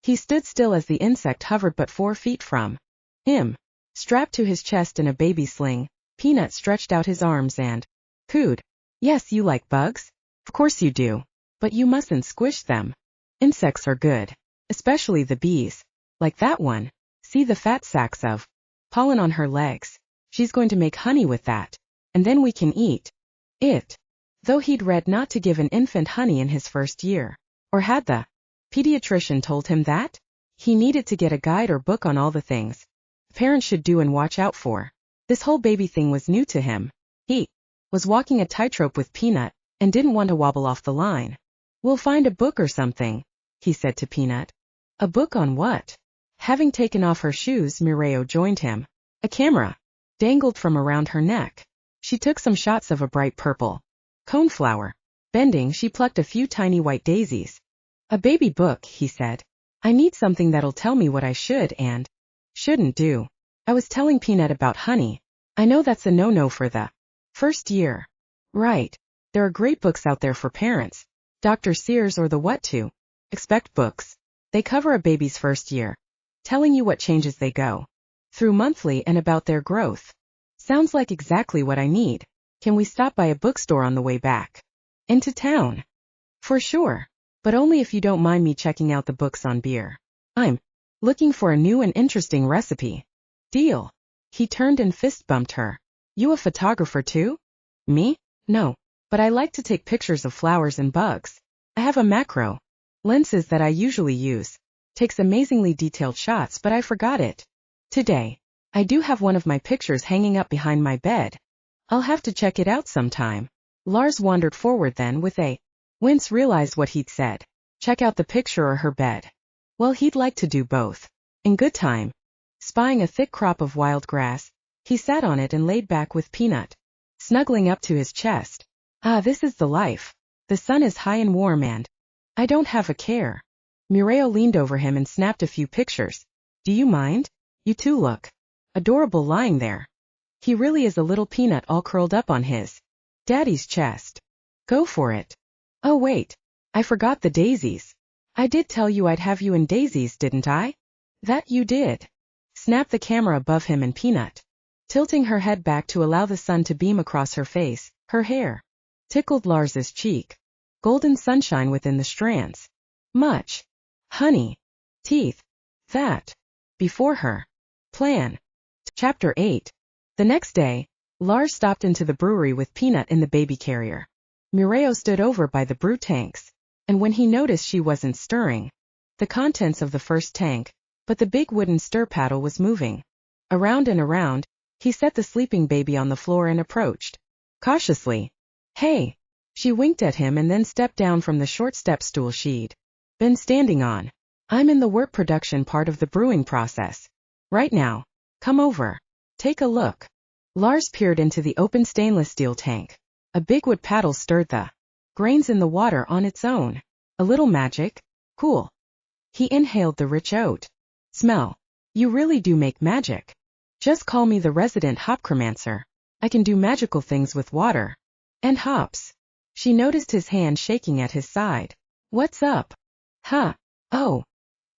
He stood still as the insect hovered but 4 feet from him. Strapped to his chest in a baby sling, Peanut stretched out his arms and cooed. Yes, you like bugs? Of course you do. But you mustn't squish them. Insects are good. Especially the bees. Like that one. See the fat sacks of pollen on her legs. She's going to make honey with that. And then we can eat it. Though he'd read not to give an infant honey in his first year. Or had the pediatrician told him that? He needed to get a guide or book on all the things parents should do and watch out for. This whole baby thing was new to him. He was walking a tightrope with Peanut, and didn't want to wobble off the line. We'll find a book or something, he said to Peanut. A book on what? Having taken off her shoes, Mireio joined him. A camera dangled from around her neck. She took some shots of a bright purple coneflower. Bending, she plucked a few tiny white daisies. A baby book, he said. I need something that'll tell me what I should and shouldn't do. I was telling Peanut about honey. I know that's a no-no for the first year. Right. There are great books out there for parents. Dr. Sears or the What to Expect books. They cover a baby's first year, telling you what changes they go through monthly and about their growth. Sounds like exactly what I need. Can we stop by a bookstore on the way back into town? For sure. But only if you don't mind me checking out the books on beer. I'm looking for a new and interesting recipe. Deal. He turned and fist bumped her. You a photographer too? Me? No. But I like to take pictures of flowers and bugs. I have a macro lenses that I usually use. Takes amazingly detailed shots, but I forgot it today. I do have one of my pictures hanging up behind my bed. I'll have to check it out sometime. Lars wandered forward then with a wince realized what he'd said. Check out the picture or her bed. Well, he'd like to do both. In good time. Spying a thick crop of wild grass, he sat on it and laid back with Peanut snuggling up to his chest. Ah, this is the life. The sun is high and warm and I don't have a care. Mireio leaned over him and snapped a few pictures. Do you mind? You two look adorable lying there. He really is a little Peanut all curled up on his Daddy's chest. Go for it. Oh wait. I forgot the daisies. I did tell you I'd have you in daisies, didn't I? That you did. Snapped the camera above him and Peanut, tilting her head back to allow the sun to beam across her face. Her hair tickled Lars's cheek. Golden sunshine within the strands. Much honey. Teeth. That. Before her. Plan. Chapter 8. The next day, Lars stopped into the brewery with Peanut in the baby carrier. Mireio stood over by the brew tanks, and when he noticed she wasn't stirring the contents of the first tank, but the big wooden stir paddle was moving around and around, he set the sleeping baby on the floor and approached cautiously. Hey! She winked at him and then stepped down from the short step stool she'd been standing on. I'm in the wort production part of the brewing process right now. Come over. Take a look. Lars peered into the open stainless steel tank. A big wood paddle stirred the grains in the water on its own. A little magic. Cool. He inhaled the rich oat smell. You really do make magic. Just call me the resident hopchromancer. I can do magical things with water and hops. She noticed his hand shaking at his side. What's up? Huh? Oh.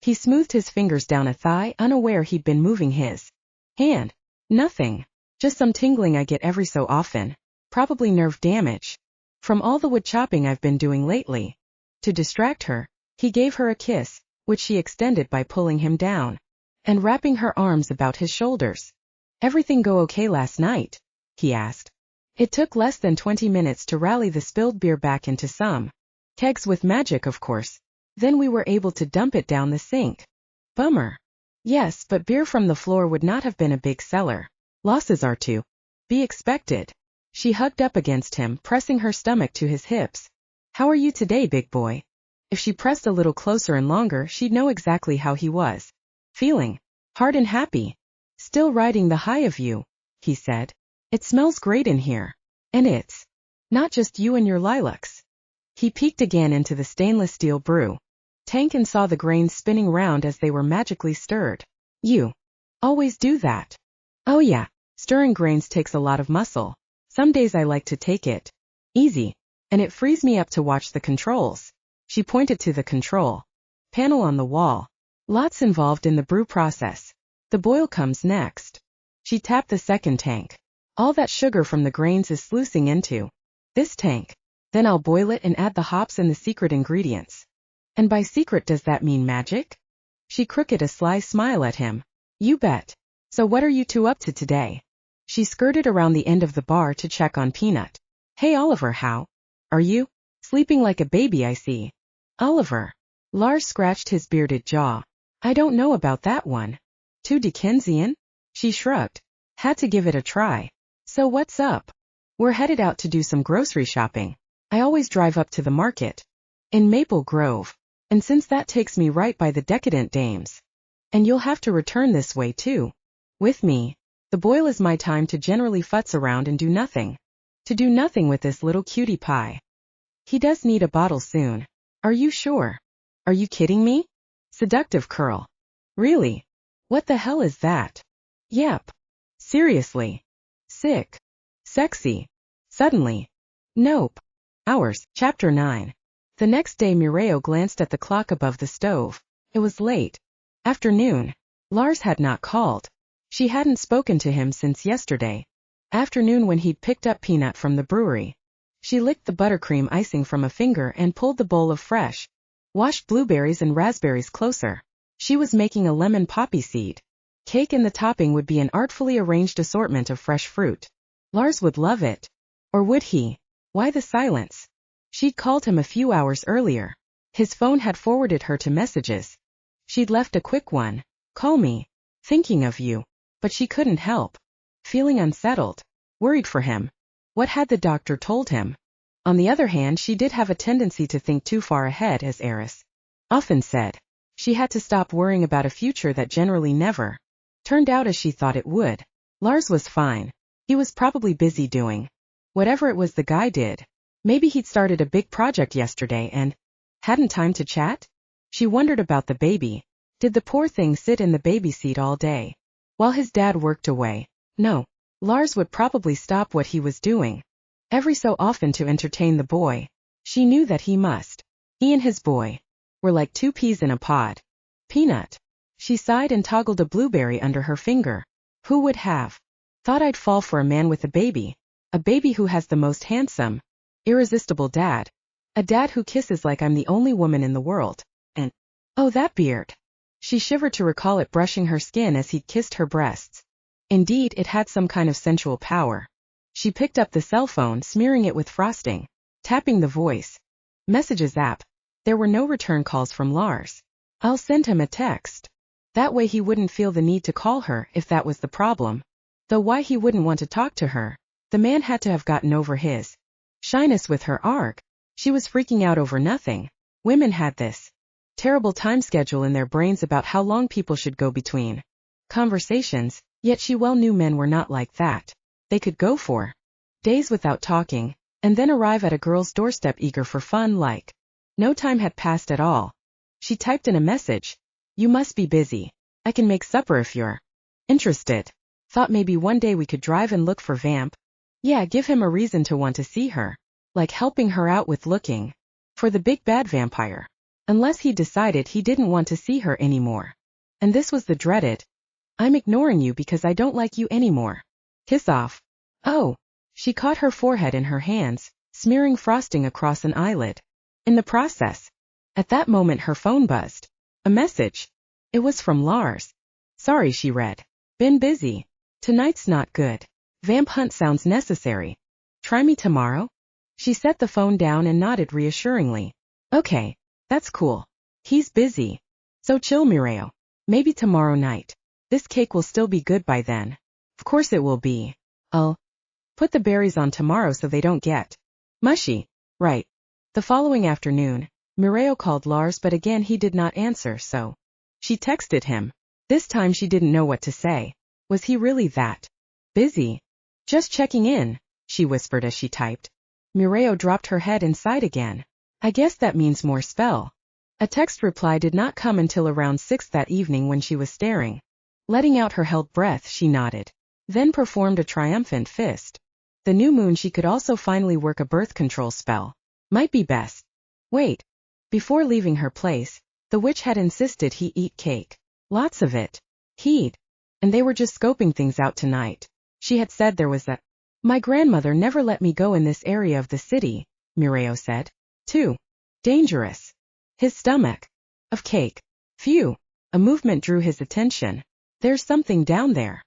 He smoothed his fingers down a thigh, unaware he'd been moving his hand. Nothing. Just some tingling I get every so often. Probably nerve damage from all the wood chopping I've been doing lately. To distract her, he gave her a kiss, which she extended by pulling him down and wrapping her arms about his shoulders. Everything go okay last night? He asked. It took less than 20 minutes to rally the spilled beer back into some kegs with magic, of course. Then we were able to dump it down the sink. Bummer. Yes, but beer from the floor would not have been a big seller. Losses are to be expected. She hugged up against him, pressing her stomach to his hips. How are you today, big boy? If she pressed a little closer and longer, she'd know exactly how he was feeling. Hard and happy. Still riding the high of you, he said. It smells great in here. And it's not just you and your lilacs. He peeked again into the stainless steel brew tank and saw the grains spinning round as they were magically stirred. You always do that? Oh yeah, stirring grains takes a lot of muscle. Some days I like to take it easy, and it frees me up to watch the controls. She pointed to the control panel on the wall. Lots involved in the brew process. The boil comes next. She tapped the second tank. All that sugar from the grains is sluicing into this tank. Then I'll boil it and add the hops and the secret ingredients. And by secret, does that mean magic? She crooked a sly smile at him. You bet. So what are you two up to today? She skirted around the end of the bar to check on Peanut. Hey Oliver, how are you? Sleeping like a baby, I see. Oliver. Lars scratched his bearded jaw. I don't know about that one. Too Dickensian? She shrugged. Had to give it a try. So what's up? We're headed out to do some grocery shopping. I always drive up to the market in Maple Grove, and since that takes me right by the decadent dames. And you'll have to return this way too. With me. The boil is my time to generally futz around and do nothing. To do nothing with this little cutie pie. He does need a bottle soon. Are you sure? Are you kidding me? Seductive curl. Really? What the hell is that? Yep. Seriously. Sick. Sexy. Suddenly. Nope. Hours. Chapter 9. The next day Mireio glanced at the clock above the stove. It was late. Afternoon. Lars had not called. She hadn't spoken to him since yesterday afternoon when he'd picked up Peanut from the brewery. She licked the buttercream icing from a finger and pulled the bowl of fresh, washed blueberries and raspberries closer. She was making a lemon poppy seed cake, and the topping would be an artfully arranged assortment of fresh fruit. Lars would love it. Or would he? Why the silence? She'd called him a few hours earlier. His phone had forwarded her to messages. She'd left a quick one. Call me. Thinking of you. But she couldn't help feeling unsettled, worried for him. What had the doctor told him? On the other hand, she did have a tendency to think too far ahead, as Eris often said. She had to stop worrying about a future that generally never turned out as she thought it would. Lars was fine. He was probably busy doing whatever it was the guy did. Maybe he'd started a big project yesterday and hadn't time to chat? She wondered about the baby. Did the poor thing sit in the baby seat all day while his dad worked away? No. Lars would probably stop what he was doing every so often to entertain the boy. She knew that he must. He and his boy were like two peas in a pod. Peanut. She sighed and toggled a blueberry under her finger. Who would have thought I'd fall for a man with a baby who has the most handsome, irresistible dad, a dad who kisses like I'm the only woman in the world, and, oh, that beard. She shivered to recall it brushing her skin as he'd kissed her breasts. Indeed, it had some kind of sensual power. She picked up the cell phone, smearing it with frosting, tapping the voice messages app. There were no return calls from Lars. I'll send him a text. That way he wouldn't feel the need to call her if that was the problem. Though why he wouldn't want to talk to her? The man had to have gotten over his shyness with her arc. She was freaking out over nothing. Women had this terrible time schedule in their brains about how long people should go between conversations, yet she well knew men were not like that. They could go for days without talking, and then arrive at a girl's doorstep eager for fun like no time had passed at all. She typed in a message. You must be busy. I can make supper if you're interested. Thought maybe one day we could drive and look for Vamp. Yeah, give him a reason to want to see her. Like helping her out with looking for the big bad vampire. Unless he decided he didn't want to see her anymore. And this was the dreaded, I'm ignoring you because I don't like you anymore. Kiss off. Oh. She caught her forehead in her hands, smearing frosting across an eyelid. In the process, at that moment her phone buzzed. A message. It was from Lars. Sorry, she read. Been busy. Tonight's not good. Vamp hunt sounds necessary. Try me tomorrow? She set the phone down and nodded reassuringly. Okay, that's cool. He's busy. So chill, Mireio. Maybe tomorrow night. This cake will still be good by then. Of course it will be. I'll put the berries on tomorrow so they don't get mushy. Right. The following afternoon, Mireio called Lars, but again he did not answer, so she texted him. This time she didn't know what to say. Was he really that busy? Just checking in, she whispered as she typed. Mireio dropped her head and sighed again. I guess that means more spell. A text reply did not come until around 6 that evening when she was staring. Letting out her held breath, she nodded. Then performed a triumphant fist. The new moon, she could also finally work a birth control spell. Might be best. Wait. Before leaving her place, the witch had insisted he eat cake. Lots of it. He'd. And they were just scoping things out tonight. She had said there was a. My grandmother never let me go in this area of the city, Mireio said. Too dangerous. His stomach. Of cake. Phew. A movement drew his attention. There's something down there.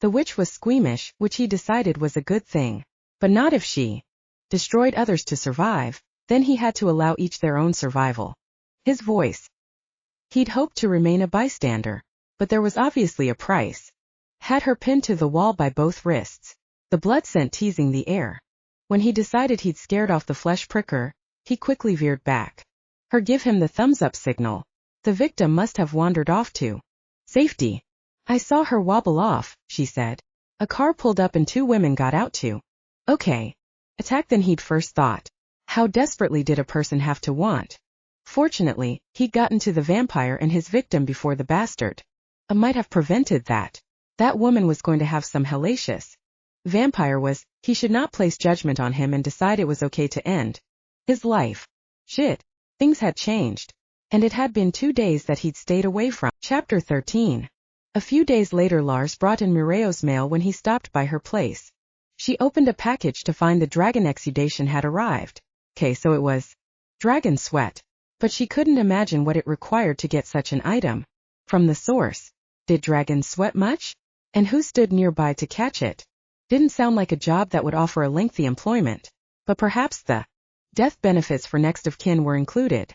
The witch was squeamish, which he decided was a good thing. But not if she destroyed others to survive. Then he had to allow each their own survival. His voice. He'd hoped to remain a bystander, but there was obviously a price. Had her pinned to the wall by both wrists, the blood scent teasing the air. When he decided he'd scared off the flesh pricker, he quickly veered back. Her give him the thumbs up signal. The victim must have wandered off to safety. I saw her wobble off, she said. A car pulled up and 2 women got out too. Okay. Attack than he'd first thought. How desperately did a person have to want? Fortunately, he'd gotten to the vampire and his victim before the bastard. Might have prevented that. That woman was going to have some hellacious. Vampire was, he should not place judgment on him and decide it was okay to end his life. Shit. Things had changed. And it had been 2 days that he'd stayed away from. Chapter 13. A few days later Lars brought in Mireio's mail when he stopped by her place. She opened a package to find the dragon exudation had arrived. Okay, so it was dragon sweat. But she couldn't imagine what it required to get such an item. From the source. Did dragons sweat much? And who stood nearby to catch it? Didn't sound like a job that would offer a lengthy employment. But perhaps the death benefits for next of kin were included.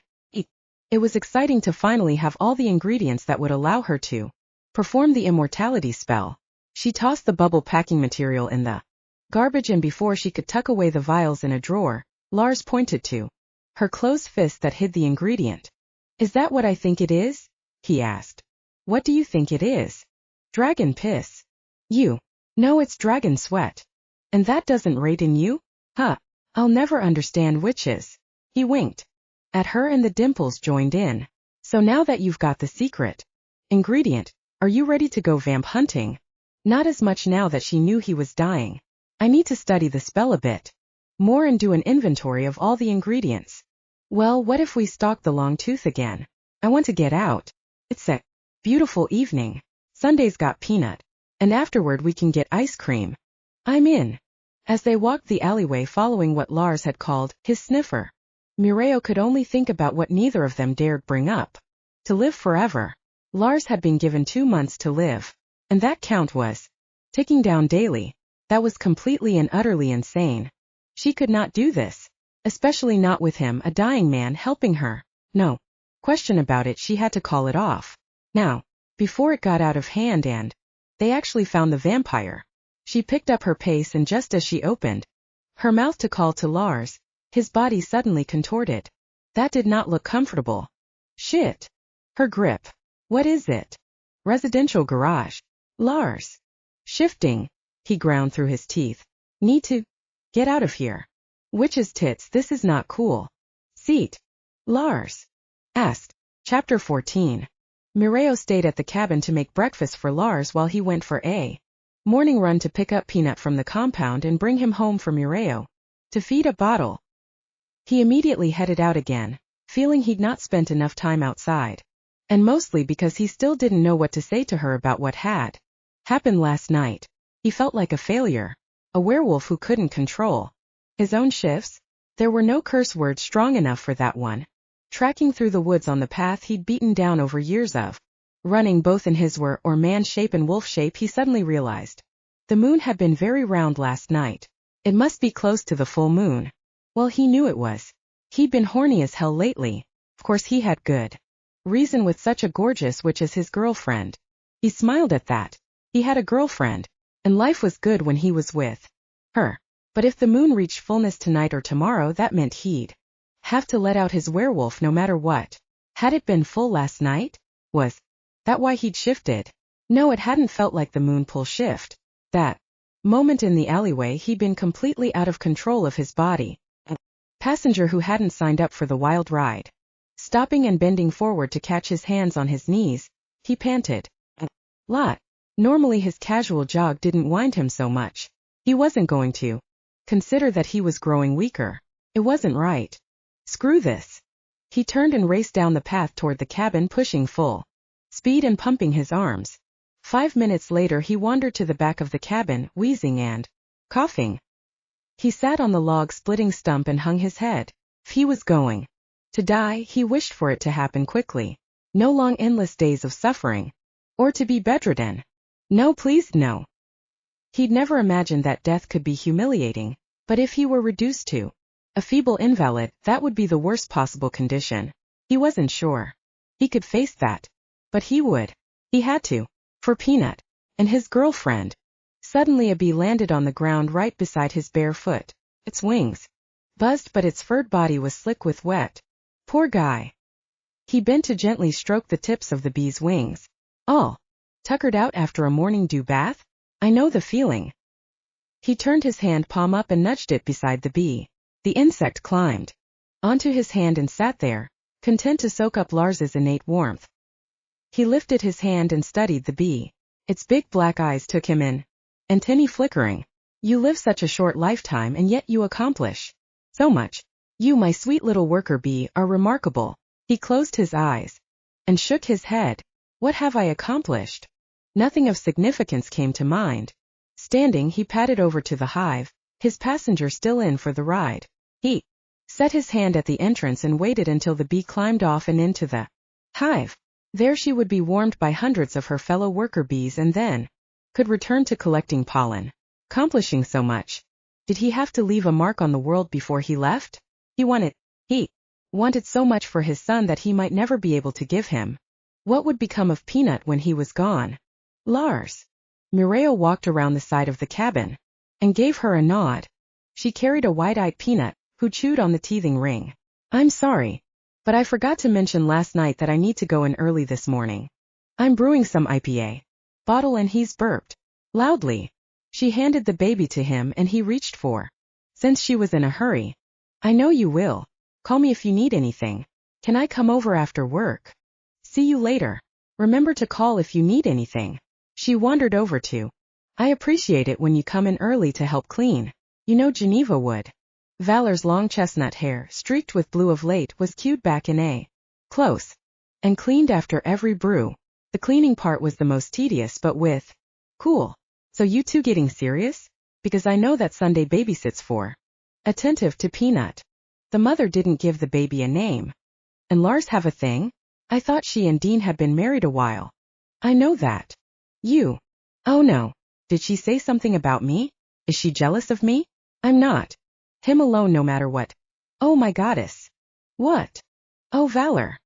It was exciting to finally have all the ingredients that would allow her to perform the immortality spell. She tossed the bubble packing material in the garbage, and before she could tuck away the vials in a drawer, Lars pointed to her closed fist that hid the ingredient. Is that what I think it is? He asked. What do you think it is? Dragon piss. You. No, it's dragon sweat. And that doesn't rate in you? Huh. I'll never understand witches. He winked at her and the dimples joined in. So now that you've got the secret ingredient, are you ready to go vamp hunting? Not as much now that she knew he was dying. I need to study the spell a bit. more and do an inventory of all the ingredients. Well, what if we stalk the long tooth again? I want to get out. It's a beautiful evening. Sunday's got peanut. And afterward we can get ice cream. I'm in. As they walked the alleyway following what Lars had called his sniffer, Mireio could only think about what neither of them dared bring up. To live forever. Lars had been given 2 months to live. And that count was ticking down daily. That was completely and utterly insane. She could not do this. Especially not with him, a dying man, helping her. No question about it, she had to call it off. Now, before it got out of hand and they actually found the vampire. She picked up her pace, and just as she opened her mouth to call to Lars, his body suddenly contorted. That did not look comfortable. Shit. Her grip. What is it? Residential garage. Lars. Shifting. He ground through his teeth. Need to get out of here. Witch's tits, this is not cool. Seat. Lars asked. Chapter 14. Mireio stayed at the cabin to make breakfast for Lars while he went for a morning run to pick up Peanut from the compound and bring him home for Mireio to feed a bottle. He immediately headed out again, feeling he'd not spent enough time outside. And mostly because he still didn't know what to say to her about what had happened last night. He felt like a failure. A werewolf who couldn't control his own shifts. There were no curse words strong enough for that one. Tracking through the woods on the path he'd beaten down over years of running both in his were or man shape and wolf shape, he suddenly realized the moon had been very round last night. It must be close to the full moon. Well, he knew it was. He'd been horny as hell lately. Of course he had good reason with such a gorgeous witch as his girlfriend. He smiled at that. He had a girlfriend, and life was good when he was with her. But if the moon reached fullness tonight or tomorrow, that meant he'd have to let out his werewolf no matter what. Had it been full last night? Was that why he'd shifted? No, it hadn't felt like the moon pull shift. That moment in the alleyway he'd been completely out of control of his body. A passenger who hadn't signed up for the wild ride. Stopping and bending forward to catch his hands on his knees, he panted a lot. Normally his casual jog didn't wind him so much. He wasn't going to consider that he was growing weaker. It wasn't right. Screw this. He turned and raced down the path toward the cabin, pushing full speed and pumping his arms. 5 minutes later he wandered to the back of the cabin, wheezing and coughing. He sat on the log-splitting stump and hung his head. If he was going to die, he wished for it to happen quickly. No long endless days of suffering. Or to be bedridden. No, please, no. He'd never imagined that death could be humiliating, but if he were reduced to a feeble invalid, that would be the worst possible condition. He wasn't sure he could face that. But he would. He had to. For Peanut. And his girlfriend. Suddenly a bee landed on the ground right beside his bare foot. Its wings buzzed, but its furred body was slick with wet. Poor guy. He bent to gently stroke the tips of the bee's wings. All tuckered out after a morning dew bath? I know the feeling. He turned his hand palm up and nudged it beside the bee. The insect climbed onto his hand and sat there, content to soak up Lars's innate warmth. He lifted his hand and studied the bee. Its big black eyes took him in. Antennae flickering. You live such a short lifetime and yet you accomplish so much. You, my sweet little worker bee, are remarkable. He closed his eyes and shook his head. What have I accomplished? Nothing of significance came to mind. Standing, he padded over to the hive, his passenger still in for the ride. He set his hand at the entrance and waited until the bee climbed off and into the hive. There she would be warmed by hundreds of her fellow worker bees and then could return to collecting pollen. Accomplishing so much. Did he have to leave a mark on the world before he left? He wanted so much for his son that he might never be able to give him. What would become of Peanut when he was gone? Lars. Mireio walked around the side of the cabin and gave her a nod. She carried a wide-eyed Peanut, who chewed on the teething ring. I'm sorry, but I forgot to mention last night that I need to go in early this morning. I'm brewing some IPA bottle and he's burped loudly. She handed the baby to him and he reached for. Since she was in a hurry. I know you will. Call me if you need anything. Can I come over after work? See you later. Remember to call if you need anything. She wandered over to. I appreciate it when you come in early to help clean. You know Geneva would Valor's long chestnut hair, streaked with blue of late, was queued back in a close and cleaned after every brew. The cleaning part was the most tedious, but with cool. So you two getting serious? Because I know that Sunday babysits for. Attentive to Peanut. The mother didn't give the baby a name. And Lars have a thing? I thought she and Dean had been married a while. I know that. You. Oh no. Did she say something about me? Is she jealous of me? I'm not. Him alone no matter what. Oh my goddess. What? Oh Valor.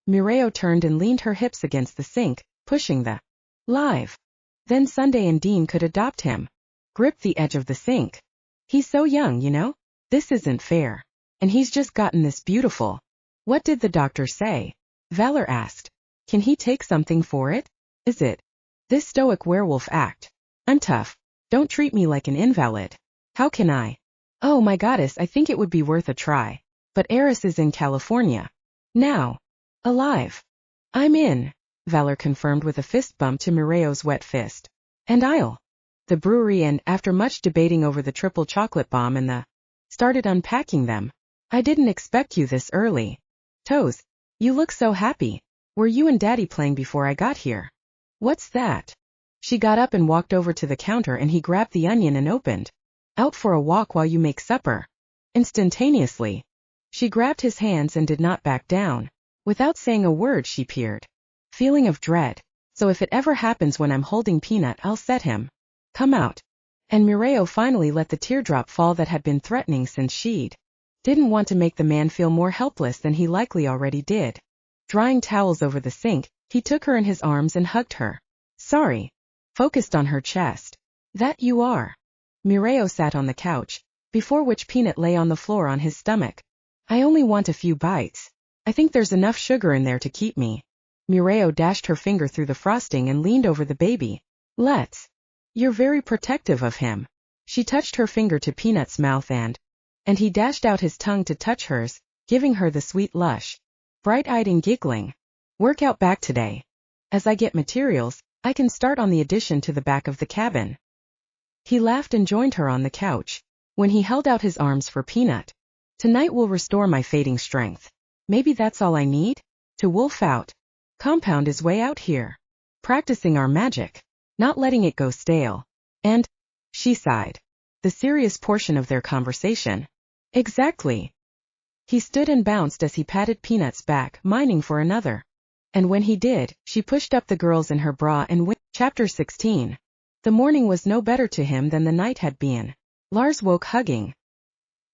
Mireio turned and leaned her hips against the sink, pushing the live. Then Sunday and Dean could adopt him. Grip the edge of the sink. He's so young, you know? This isn't fair. And he's just gotten this beautiful. What did the doctor say? Valor asked. Can he take something for it? Is it this stoic werewolf act? I'm tough. Don't treat me like an invalid. How can I? Oh my goddess, I think it would be worth a try. But Eris is in California. Now. Alive. I'm in, Valor confirmed with a fist bump to Mireio's wet fist. And I'll. The brewery and, after much debating over the triple chocolate bomb and the, started unpacking them. I didn't expect you this early. Toes. You look so happy. Were you and Daddy playing before I got here? What's that? She got up and walked over to the counter and he grabbed the onion and opened. Out for a walk while you make supper. Instantaneously. She grabbed his hands and did not back down. Without saying a word she peered. Feeling of dread. So if it ever happens when I'm holding Peanut, I'll set him. Come out. And Mireio finally let the teardrop fall that had been threatening since she'd didn't want to make the man feel more helpless than he likely already did. Drying towels over the sink, he took her in his arms and hugged her. Sorry. Focused on her chest. That you are. Mireio sat on the couch, before which Peanut lay on the floor on his stomach. I only want a few bites. I think there's enough sugar in there to keep me. Mireio dashed her finger through the frosting and leaned over the baby. Let's. You're very protective of him. She touched her finger to Peanut's mouth and he dashed out his tongue to touch hers, giving her the sweet lush. Bright-eyed and giggling. Work out back today. As I get materials, I can start on the addition to the back of the cabin. He laughed and joined her on the couch. When he held out his arms for Peanut. Tonight will restore my fading strength. Maybe that's all I need? To wolf out. Compound his way out here. Practicing our magic. Not letting it go stale. And, she sighed. The serious portion of their conversation. Exactly. He stood and bounced as he patted Peanut's back, mining for another. And when he did, she pushed up the girls in her bra and went. Chapter 16. The morning was no better to him than the night had been. Lars woke hugging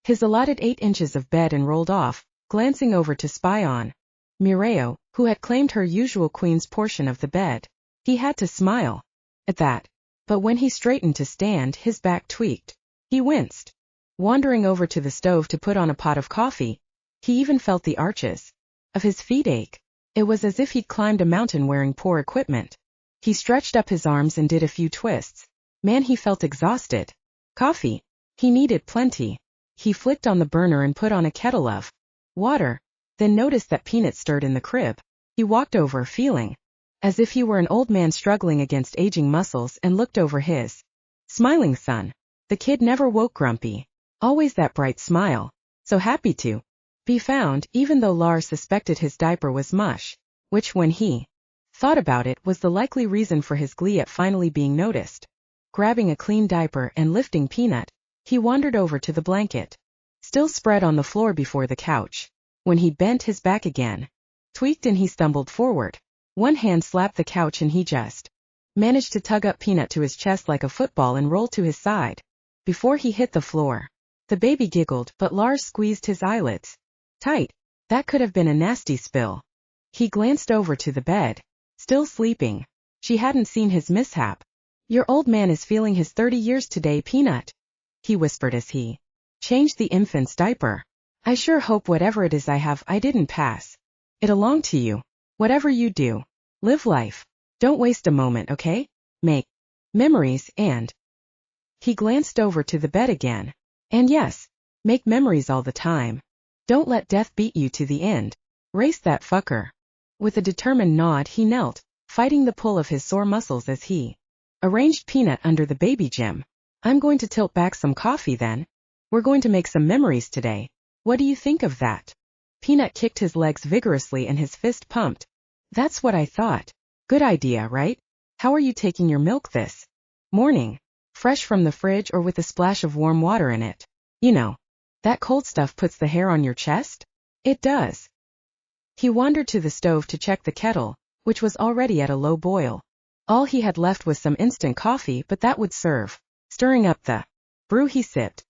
his allotted 8 inches of bed and rolled off, glancing over to spy on Mireio, who had claimed her usual queen's portion of the bed. He had to smile at that. But when he straightened to stand, his back tweaked. He winced. Wandering over to the stove to put on a pot of coffee, he even felt the arches of his feet ache. It was as if he'd climbed a mountain wearing poor equipment. He stretched up his arms and did a few twists. Man, he felt exhausted. Coffee. He needed plenty. He flicked on the burner and put on a kettle of water, then noticed that Peanut stirred in the crib. He walked over, feeling as if he were an old man struggling against aging muscles, and looked over his smiling son. The kid never woke grumpy. Always that bright smile. So happy to be found, even though Lars suspected his diaper was mush, which when he thought about it was the likely reason for his glee at finally being noticed. Grabbing a clean diaper and lifting Peanut, he wandered over to the blanket, still spread on the floor before the couch. When he bent his back again, tweaked and he stumbled forward. One hand slapped the couch and he just managed to tug up Peanut to his chest like a football and roll to his side. Before he hit the floor, the baby giggled, but Lars squeezed his eyelids tight. That could have been a nasty spill. He glanced over to the bed. Still sleeping. She hadn't seen his mishap. Your old man is feeling his 30 years today, Peanut, he whispered as he changed the infant's diaper. I sure hope whatever it is I have, I didn't pass it along to you. Whatever you do, live life. Don't waste a moment, okay? Make memories and... He glanced over to the bed again. And yes, make memories all the time. Don't let death beat you to the end. Race that fucker. With a determined nod he knelt, fighting the pull of his sore muscles as he arranged Peanut under the baby gym. I'm going to tilt back some coffee then. We're going to make some memories today. What do you think of that? Peanut kicked his legs vigorously and his fist pumped. That's what I thought. Good idea, right? How are you taking your milk this morning? Fresh from the fridge or with a splash of warm water in it? You know, that cold stuff puts the hair on your chest? It does. He wandered to the stove to check the kettle, which was already at a low boil. All he had left was some instant coffee, but that would serve. Stirring up the brew, he sipped.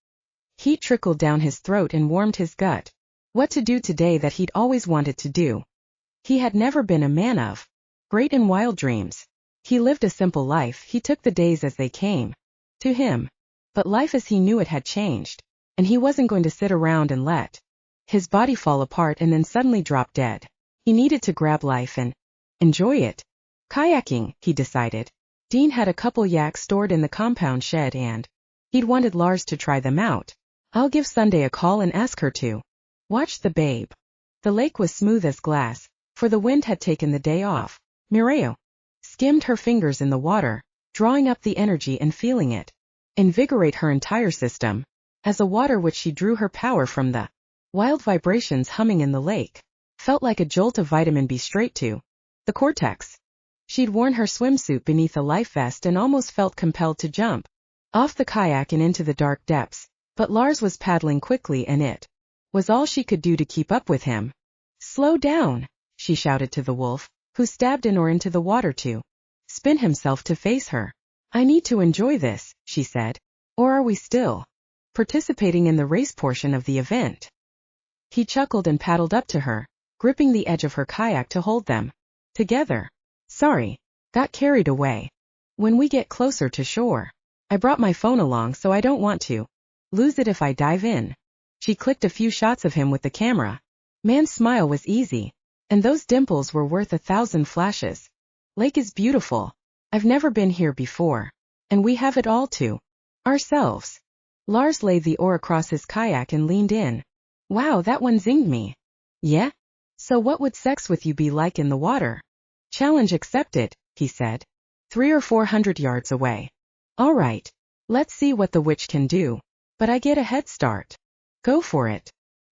Heat trickled down his throat and warmed his gut. What to do today that he'd always wanted to do. He had never been a man of great and wild dreams. He lived a simple life, he took the days as they came to him. But life as he knew it had changed, and he wasn't going to sit around and let his body fall apart and then suddenly drop dead. He needed to grab life and enjoy it. Kayaking, he decided. Dean had a couple yaks stored in the compound shed and he'd wanted Lars to try them out. I'll give Sunday a call and ask her to watch the babe. The lake was smooth as glass, for the wind had taken the day off. Mireio skimmed her fingers in the water, drawing up the energy and feeling it invigorate her entire system. As a water which she drew her power from the wild vibrations humming in the lake, felt like a jolt of vitamin B straight to the cortex. She'd worn her swimsuit beneath a life vest and almost felt compelled to jump off the kayak and into the dark depths, but Lars was paddling quickly and it was all she could do to keep up with him. Slow down, she shouted to the wolf, who stabbed in or into the water to spin himself to face her. I need to enjoy this, she said. Or are we still participating in the race portion of the event? He chuckled and paddled up to her, gripping the edge of her kayak to hold them together. Sorry, got carried away. When we get closer to shore, I brought my phone along so I don't want to lose it if I dive in. She clicked a few shots of him with the camera. Man's smile was easy, and those dimples were worth 1,000 flashes. Lake is beautiful. I've never been here before, and we have it all to ourselves. Lars laid the oar across his kayak and leaned in. Wow, that one zinged me. Yeah? So what would sex with you be like in the water? Challenge accepted, he said. 300 or 400 yards away. All right. Let's see what the witch can do. But I get a head start. Go for it.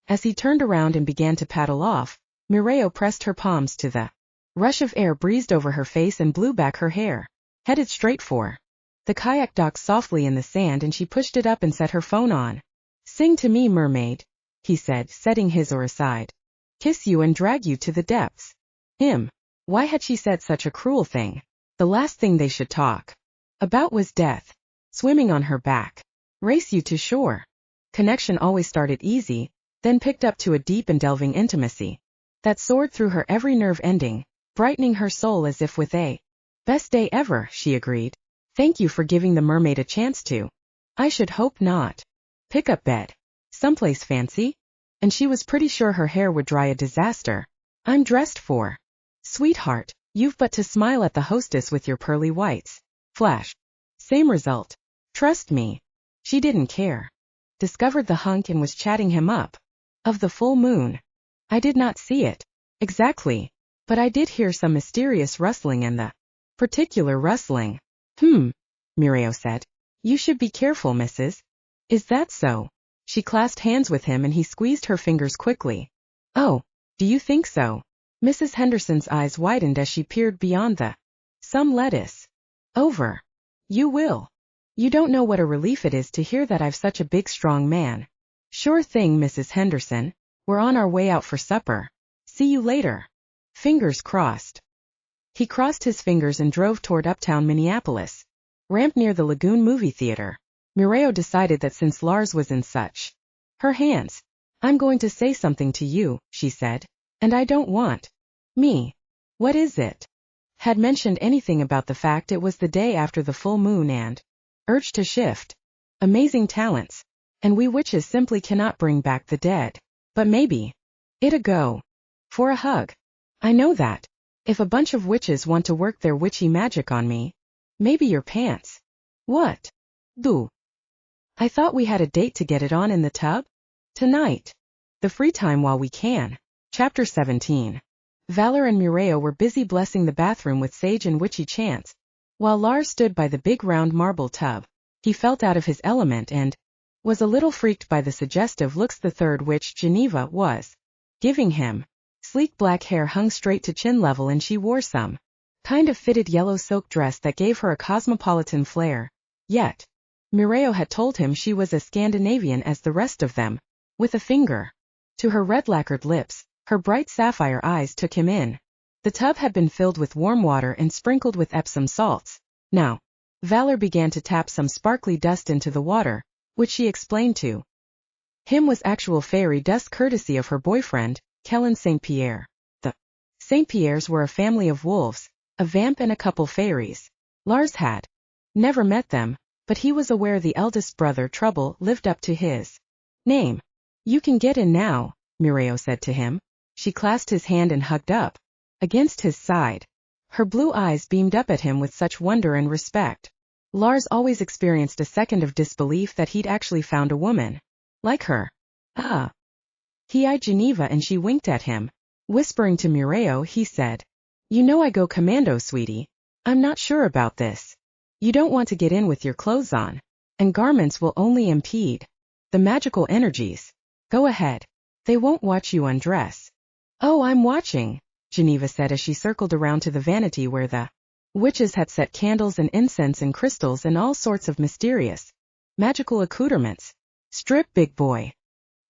As he turned around and began to paddle off, Mireio pressed her palms to the rush of air breezed over her face and blew back her hair. Headed straight for the kayak docked softly in the sand and she pushed it up and set her phone on. Sing to me, mermaid, he said, setting his oar aside. Kiss you and drag you to the depths. Him. Why had she said such a cruel thing? The last thing they should talk about was death. Swimming on her back. Race you to shore. Connection always started easy, then picked up to a deep and delving intimacy that soared through her every nerve ending, brightening her soul as if with a best day ever, she agreed. Thank you for giving the mermaid a chance to. I should hope not. Pick up bed. Someplace fancy? And she was pretty sure her hair would dry a disaster. I'm dressed for. Sweetheart, you've but to smile at the hostess with your pearly whites. Flash. Same result. Trust me. She didn't care. Discovered the hunk and was chatting him up. Of the full moon. I did not see it. Exactly. But I did hear some mysterious rustling and the particular rustling. Mireio said. You should be careful, Mrs. Is that so? She clasped hands with him and he squeezed her fingers quickly. Oh, do you think so? Mrs. Henderson's eyes widened as she peered beyond the some lettuce. Over. You will. You don't know what a relief it is to hear that I've such a big strong man. Sure thing, Mrs. Henderson. We're on our way out for supper. See you later. Fingers crossed. He crossed his fingers and drove toward uptown Minneapolis. Ramp near the Lagoon movie theater. Mireio decided that since Lars was in such her hands, I'm going to say something to you, she said. And I don't want me. What is it? Had mentioned anything about the fact it was the day after the full moon and urge to shift. Amazing talents. And we witches simply cannot bring back the dead. But maybe it a go for a hug. I know that. If a bunch of witches want to work their witchy magic on me, maybe your pants. What? Do. I thought we had a date to get it on in the tub? Tonight. The free time while we can. Chapter 17. Valor and Mireio were busy blessing the bathroom with sage and witchy chants, while Lars stood by the big round marble tub. He felt out of his element and was a little freaked by the suggestive looks the third witch, Geneva, was giving him. Sleek black hair hung straight to chin level and she wore some kind of fitted yellow silk dress that gave her a cosmopolitan flair. Yet, Mireio had told him she was as Scandinavian as the rest of them. With a finger to her red lacquered lips, her bright sapphire eyes took him in. The tub had been filled with warm water and sprinkled with Epsom salts. Now, Valor began to tap some sparkly dust into the water, which she explained to him was actual fairy dust courtesy of her boyfriend, Kellen St. Pierre. The St. Pierres were a family of wolves, a vamp and a couple fairies. Lars had never met them, but he was aware the eldest brother, Trouble, lived up to his name. You can get in now, Mireio said to him. She clasped his hand and hugged up against his side. Her blue eyes beamed up at him with such wonder and respect. Lars always experienced a second of disbelief that he'd actually found a woman like her. Ah. He eyed Geneva and she winked at him. Whispering to Mireio, he said, "You know I go commando, sweetie. I'm not sure about this. You don't want to get in with your clothes on, and garments will only impede the magical energies. Go ahead. They won't watch you undress." "Oh, I'm watching," Geneva said as she circled around to the vanity where the witches had set candles and incense and crystals and all sorts of mysterious, magical accoutrements. "Strip, big boy."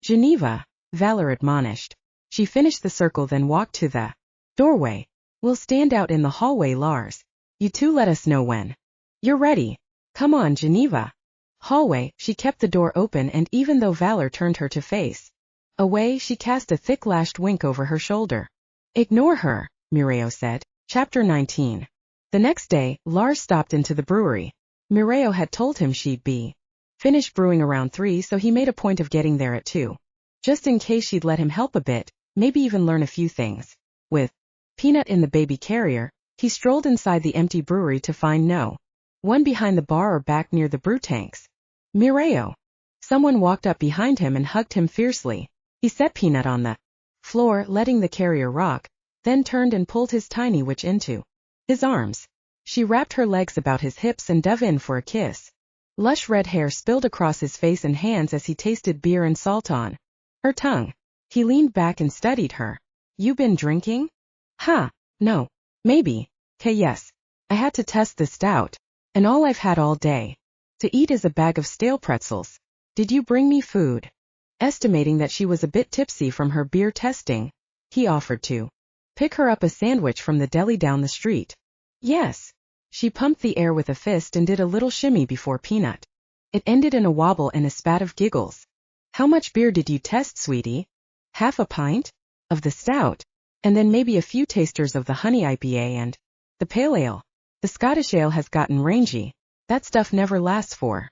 "Geneva," Valor admonished. She finished the circle then walked to the doorway. "We'll stand out in the hallway, Lars. You two let us know when you're ready. Come on, Geneva." Hallway, she kept the door open and even though Valor turned her to face away, she cast a thick-lashed wink over her shoulder. "Ignore her," Mireio said. Chapter 19. The next day, Lars stopped into the brewery. Mireio had told him she'd be finished brewing around 3, so he made a point of getting there at 2. Just in case she'd let him help a bit, maybe even learn a few things. With Peanut in the baby carrier, he strolled inside the empty brewery to find no one behind the bar or back near the brew tanks. "Mireio." Someone walked up behind him and hugged him fiercely. He set Peanut on the floor, letting the carrier rock, then turned and pulled his tiny witch into his arms. She wrapped her legs about his hips and dove in for a kiss. Lush red hair spilled across his face and hands as he tasted beer and salt on her tongue. He leaned back and studied her. "You been drinking?" "Huh, no. Maybe. Yes. I had to test the stout, and all I've had all day to eat is a bag of stale pretzels. Did you bring me food?" Estimating that she was a bit tipsy from her beer testing, he offered to pick her up a sandwich from the deli down the street. "Yes." She pumped the air with a fist and did a little shimmy before Peanut. It ended in a wobble and a spat of giggles. "How much beer did you test, sweetie?" "Half a pint of the stout, and then maybe a few tasters of the honey IPA and the pale ale. The Scottish ale has gotten rangy. That stuff never lasts for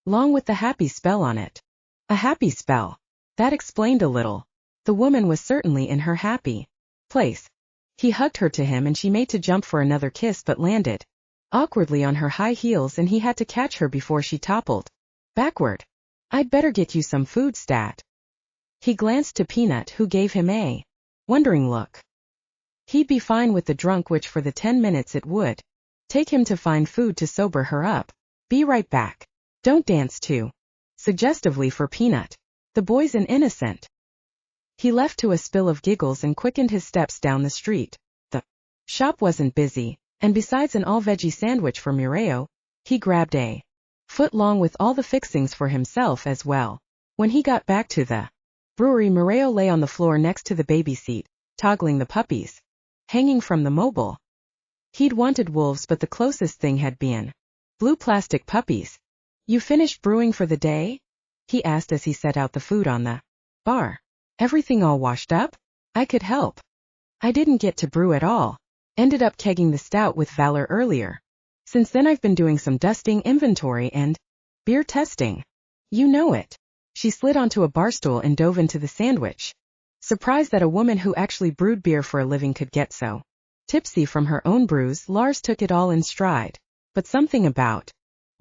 long with the happy spell on it." A happy spell. That explained a little. The woman was certainly in her happy place. He hugged her to him and she made to jump for another kiss but landed awkwardly on her high heels and he had to catch her before she toppled backward. "I'd better get you some food, stat." He glanced to Peanut, who gave him a wondering look. He'd be fine with the drunk witch for the 10 minutes it would take him to find food to sober her up. "Be right back. Don't dance too suggestively for Peanut. The boy's an innocent." He left to a spill of giggles and quickened his steps down the street. The shop wasn't busy, and besides an all-veggie sandwich for Mireio, he grabbed a foot-long with all the fixings for himself as well. When he got back to the brewery, Mireio lay on the floor next to the baby seat, toggling the puppies hanging from the mobile. He'd wanted wolves, but the closest thing had been blue plastic puppies. "You finished brewing for the day?" he asked as he set out the food on the bar. "Everything all washed up? I could help." "I didn't get to brew at all. Ended up kegging the stout with Valor earlier. Since then I've been doing some dusting, inventory, and beer testing." "You know it." She slid onto a bar stool and dove into the sandwich. Surprised that a woman who actually brewed beer for a living could get so tipsy from her own brews, Lars took it all in stride. But something about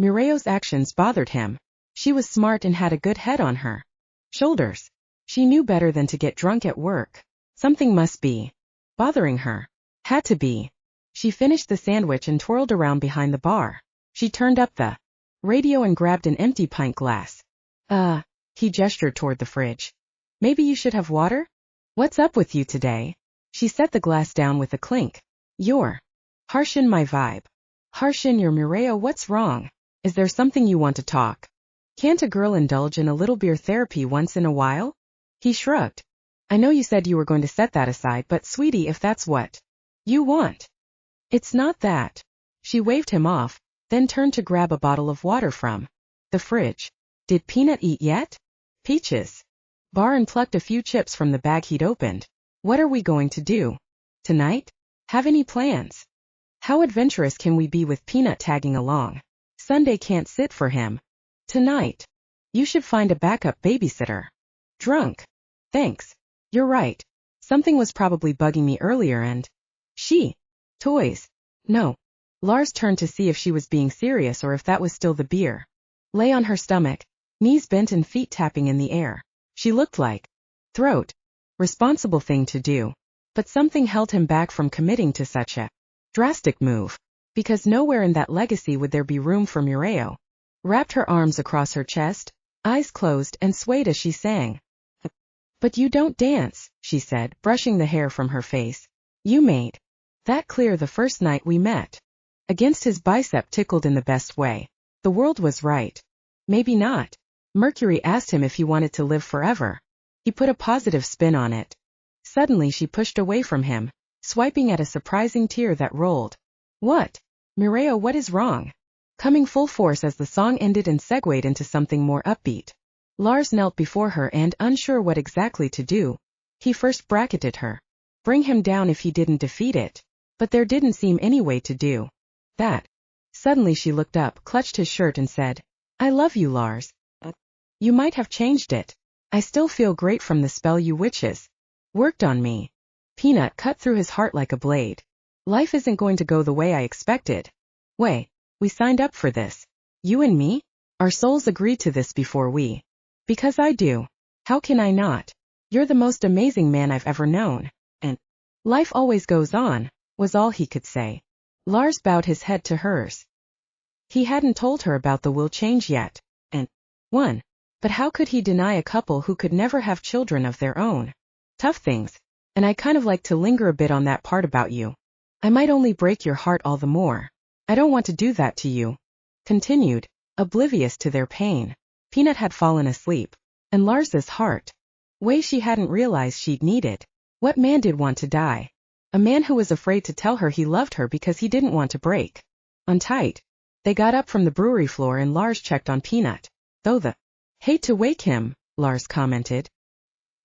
Mireio's actions bothered him. She was smart and had a good head on her shoulders. She knew better than to get drunk at work. Something must be bothering her. Had to be. She finished the sandwich and twirled around behind the bar. She turned up the radio and grabbed an empty pint glass. He gestured toward the fridge. Maybe you should have water? What's up with you today? She set the glass down with a clink. You're harsh in my vibe. Harsh in your Mireio, what's wrong? Is there something you want to talk? Can't a girl indulge in a little beer therapy once in a while? He shrugged. I know you said you were going to set that aside, but sweetie, if that's what you want. It's not that. She waved him off, then turned to grab a bottle of water from the fridge. Did Peanut eat yet? Peaches. Bar and plucked a few chips from the bag he'd opened. What are we going to do tonight? Have any plans? How adventurous can we be with Peanut tagging along? Sunday can't sit for him. Tonight. You should find a backup babysitter. Drunk. Thanks. You're right. Something was probably bugging me earlier and toys. No. Lars turned to see if she was being serious or if that was still the beer. Lay on her stomach, knees bent and feet tapping in the air. She looked like throat. Responsible thing to do. But something held him back from committing to such a drastic move. Because nowhere in that legacy would there be room for Mireio. Wrapped her arms across her chest, eyes closed and swayed as she sang. But you don't dance, she said, brushing the hair from her face. You made that clear the first night we met. Against his bicep tickled in the best way. The world was right. Maybe not. Mercury asked him if he wanted to live forever. He put a positive spin on it. Suddenly she pushed away from him, swiping at a surprising tear that rolled. What? Mireio, what is wrong? Coming full force as the song ended and segued into something more upbeat. Lars knelt before her and, unsure what exactly to do, he first bracketed her. Bring him down if he didn't defeat it. But there didn't seem any way to do that. Suddenly she looked up, clutched his shirt and said, I love you, Lars. You might have changed it. I still feel great from the spell you witches worked on me. Peanut cut through his heart like a blade. Life isn't going to go the way I expected. Wait, we signed up for this. You and me? Our souls agreed to this before we. Because I do. How can I not? You're the most amazing man I've ever known. And life always goes on, was all he could say. Lars bowed his head to hers. He hadn't told her about the will change yet. And but how could he deny a couple who could never have children of their own? Tough things. And I kind of like to linger a bit on that part about you. I might only break your heart all the more. I don't want to do that to you. Continued, oblivious to their pain. Peanut had fallen asleep. And Lars's heart. Way she hadn't realized she'd needed. What man did want to die? A man who was afraid to tell her he loved her because he didn't want to break. Untight. They got up from the brewery floor and Lars checked on Peanut. Hate to wake him, Lars commented.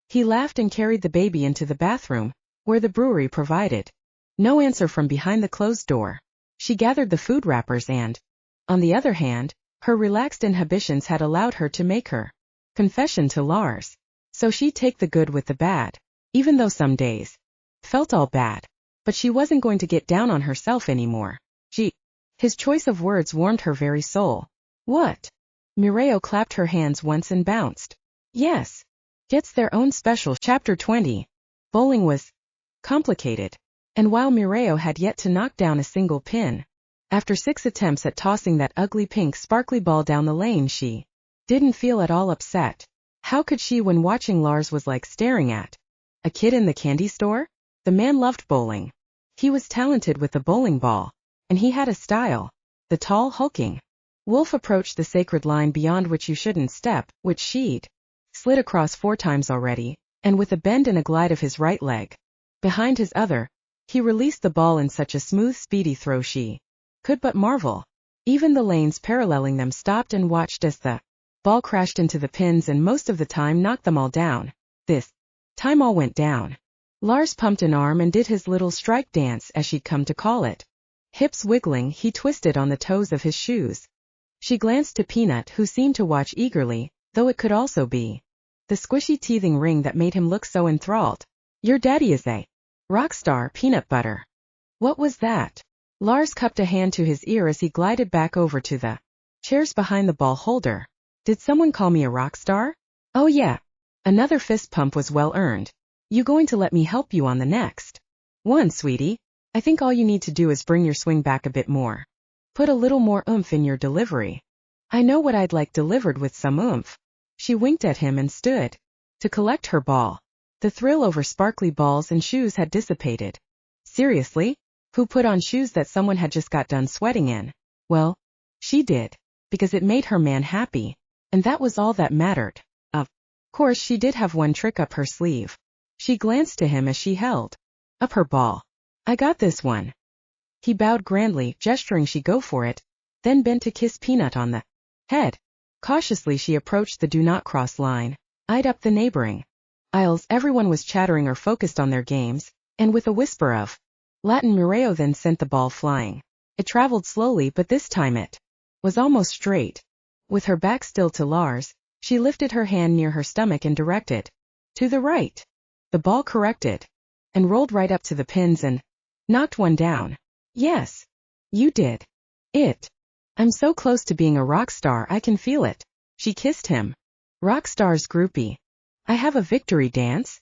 He laughed and carried the baby into the bathroom, where the brewery provided. No answer from behind the closed door. She gathered the food wrappers and, on the other hand, her relaxed inhibitions had allowed her to make her confession to Lars. So she'd take the good with the bad, even though some days felt all bad. But she wasn't going to get down on herself anymore. His choice of words warmed her very soul. What? Mireio clapped her hands once and bounced. Yes. Gets their own special. Chapter 20. Bowling was complicated. And while Mireio had yet to knock down a single pin, after 6 attempts at tossing that ugly pink sparkly ball down the lane, she didn't feel at all upset. How could she when watching Lars was like staring at a kid in the candy store? The man loved bowling. He was talented with the bowling ball. And he had a style. The tall, hulking wolf approached the sacred line beyond which you shouldn't step, which she'd slid across 4 times already, and with a bend and a glide of his right leg behind his other, he released the ball in such a smooth, speedy throw she could but marvel. Even the lanes paralleling them stopped and watched as the ball crashed into the pins and most of the time knocked them all down. This time all went down. Lars pumped an arm and did his little strike dance, as she'd come to call it. Hips wiggling, he twisted on the toes of his shoes. She glanced to Peanut, who seemed to watch eagerly, though it could also be the squishy teething ring that made him look so enthralled. Your daddy is a rock star, Peanut Butter. What was that? Lars cupped a hand to his ear as he glided back over to the chairs behind the ball holder. Did someone call me a rock star? Oh yeah. Another fist pump was well earned. You going to let me help you on the next one, sweetie? I think all you need to do is bring your swing back a bit more. Put a little more oomph in your delivery. I know what I'd like delivered with some oomph. She winked at him and stood to collect her ball. The thrill over sparkly balls and shoes had dissipated. Seriously? Who put on shoes that someone had just got done sweating in? Well, she did, because it made her man happy, and that was all that mattered. Of course, she did have one trick up her sleeve. She glanced to him as she held up her ball. I got this one. He bowed grandly, gesturing she go for it, then bent to kiss Peanut on the head. Cautiously she approached the do not cross line, eyed up the neighboring aisles. Everyone was chattering or focused on their games, and with a whisper of Latin, Mireio then sent the ball flying. It traveled slowly, but this time it was almost straight. With her back still to Lars, she lifted her hand near her stomach and directed to the right. The ball corrected and rolled right up to the pins and knocked one down. Yes, you did it. I'm so close to being a rock star, I can feel it. She kissed him. Rock star's groupie. I have a victory dance?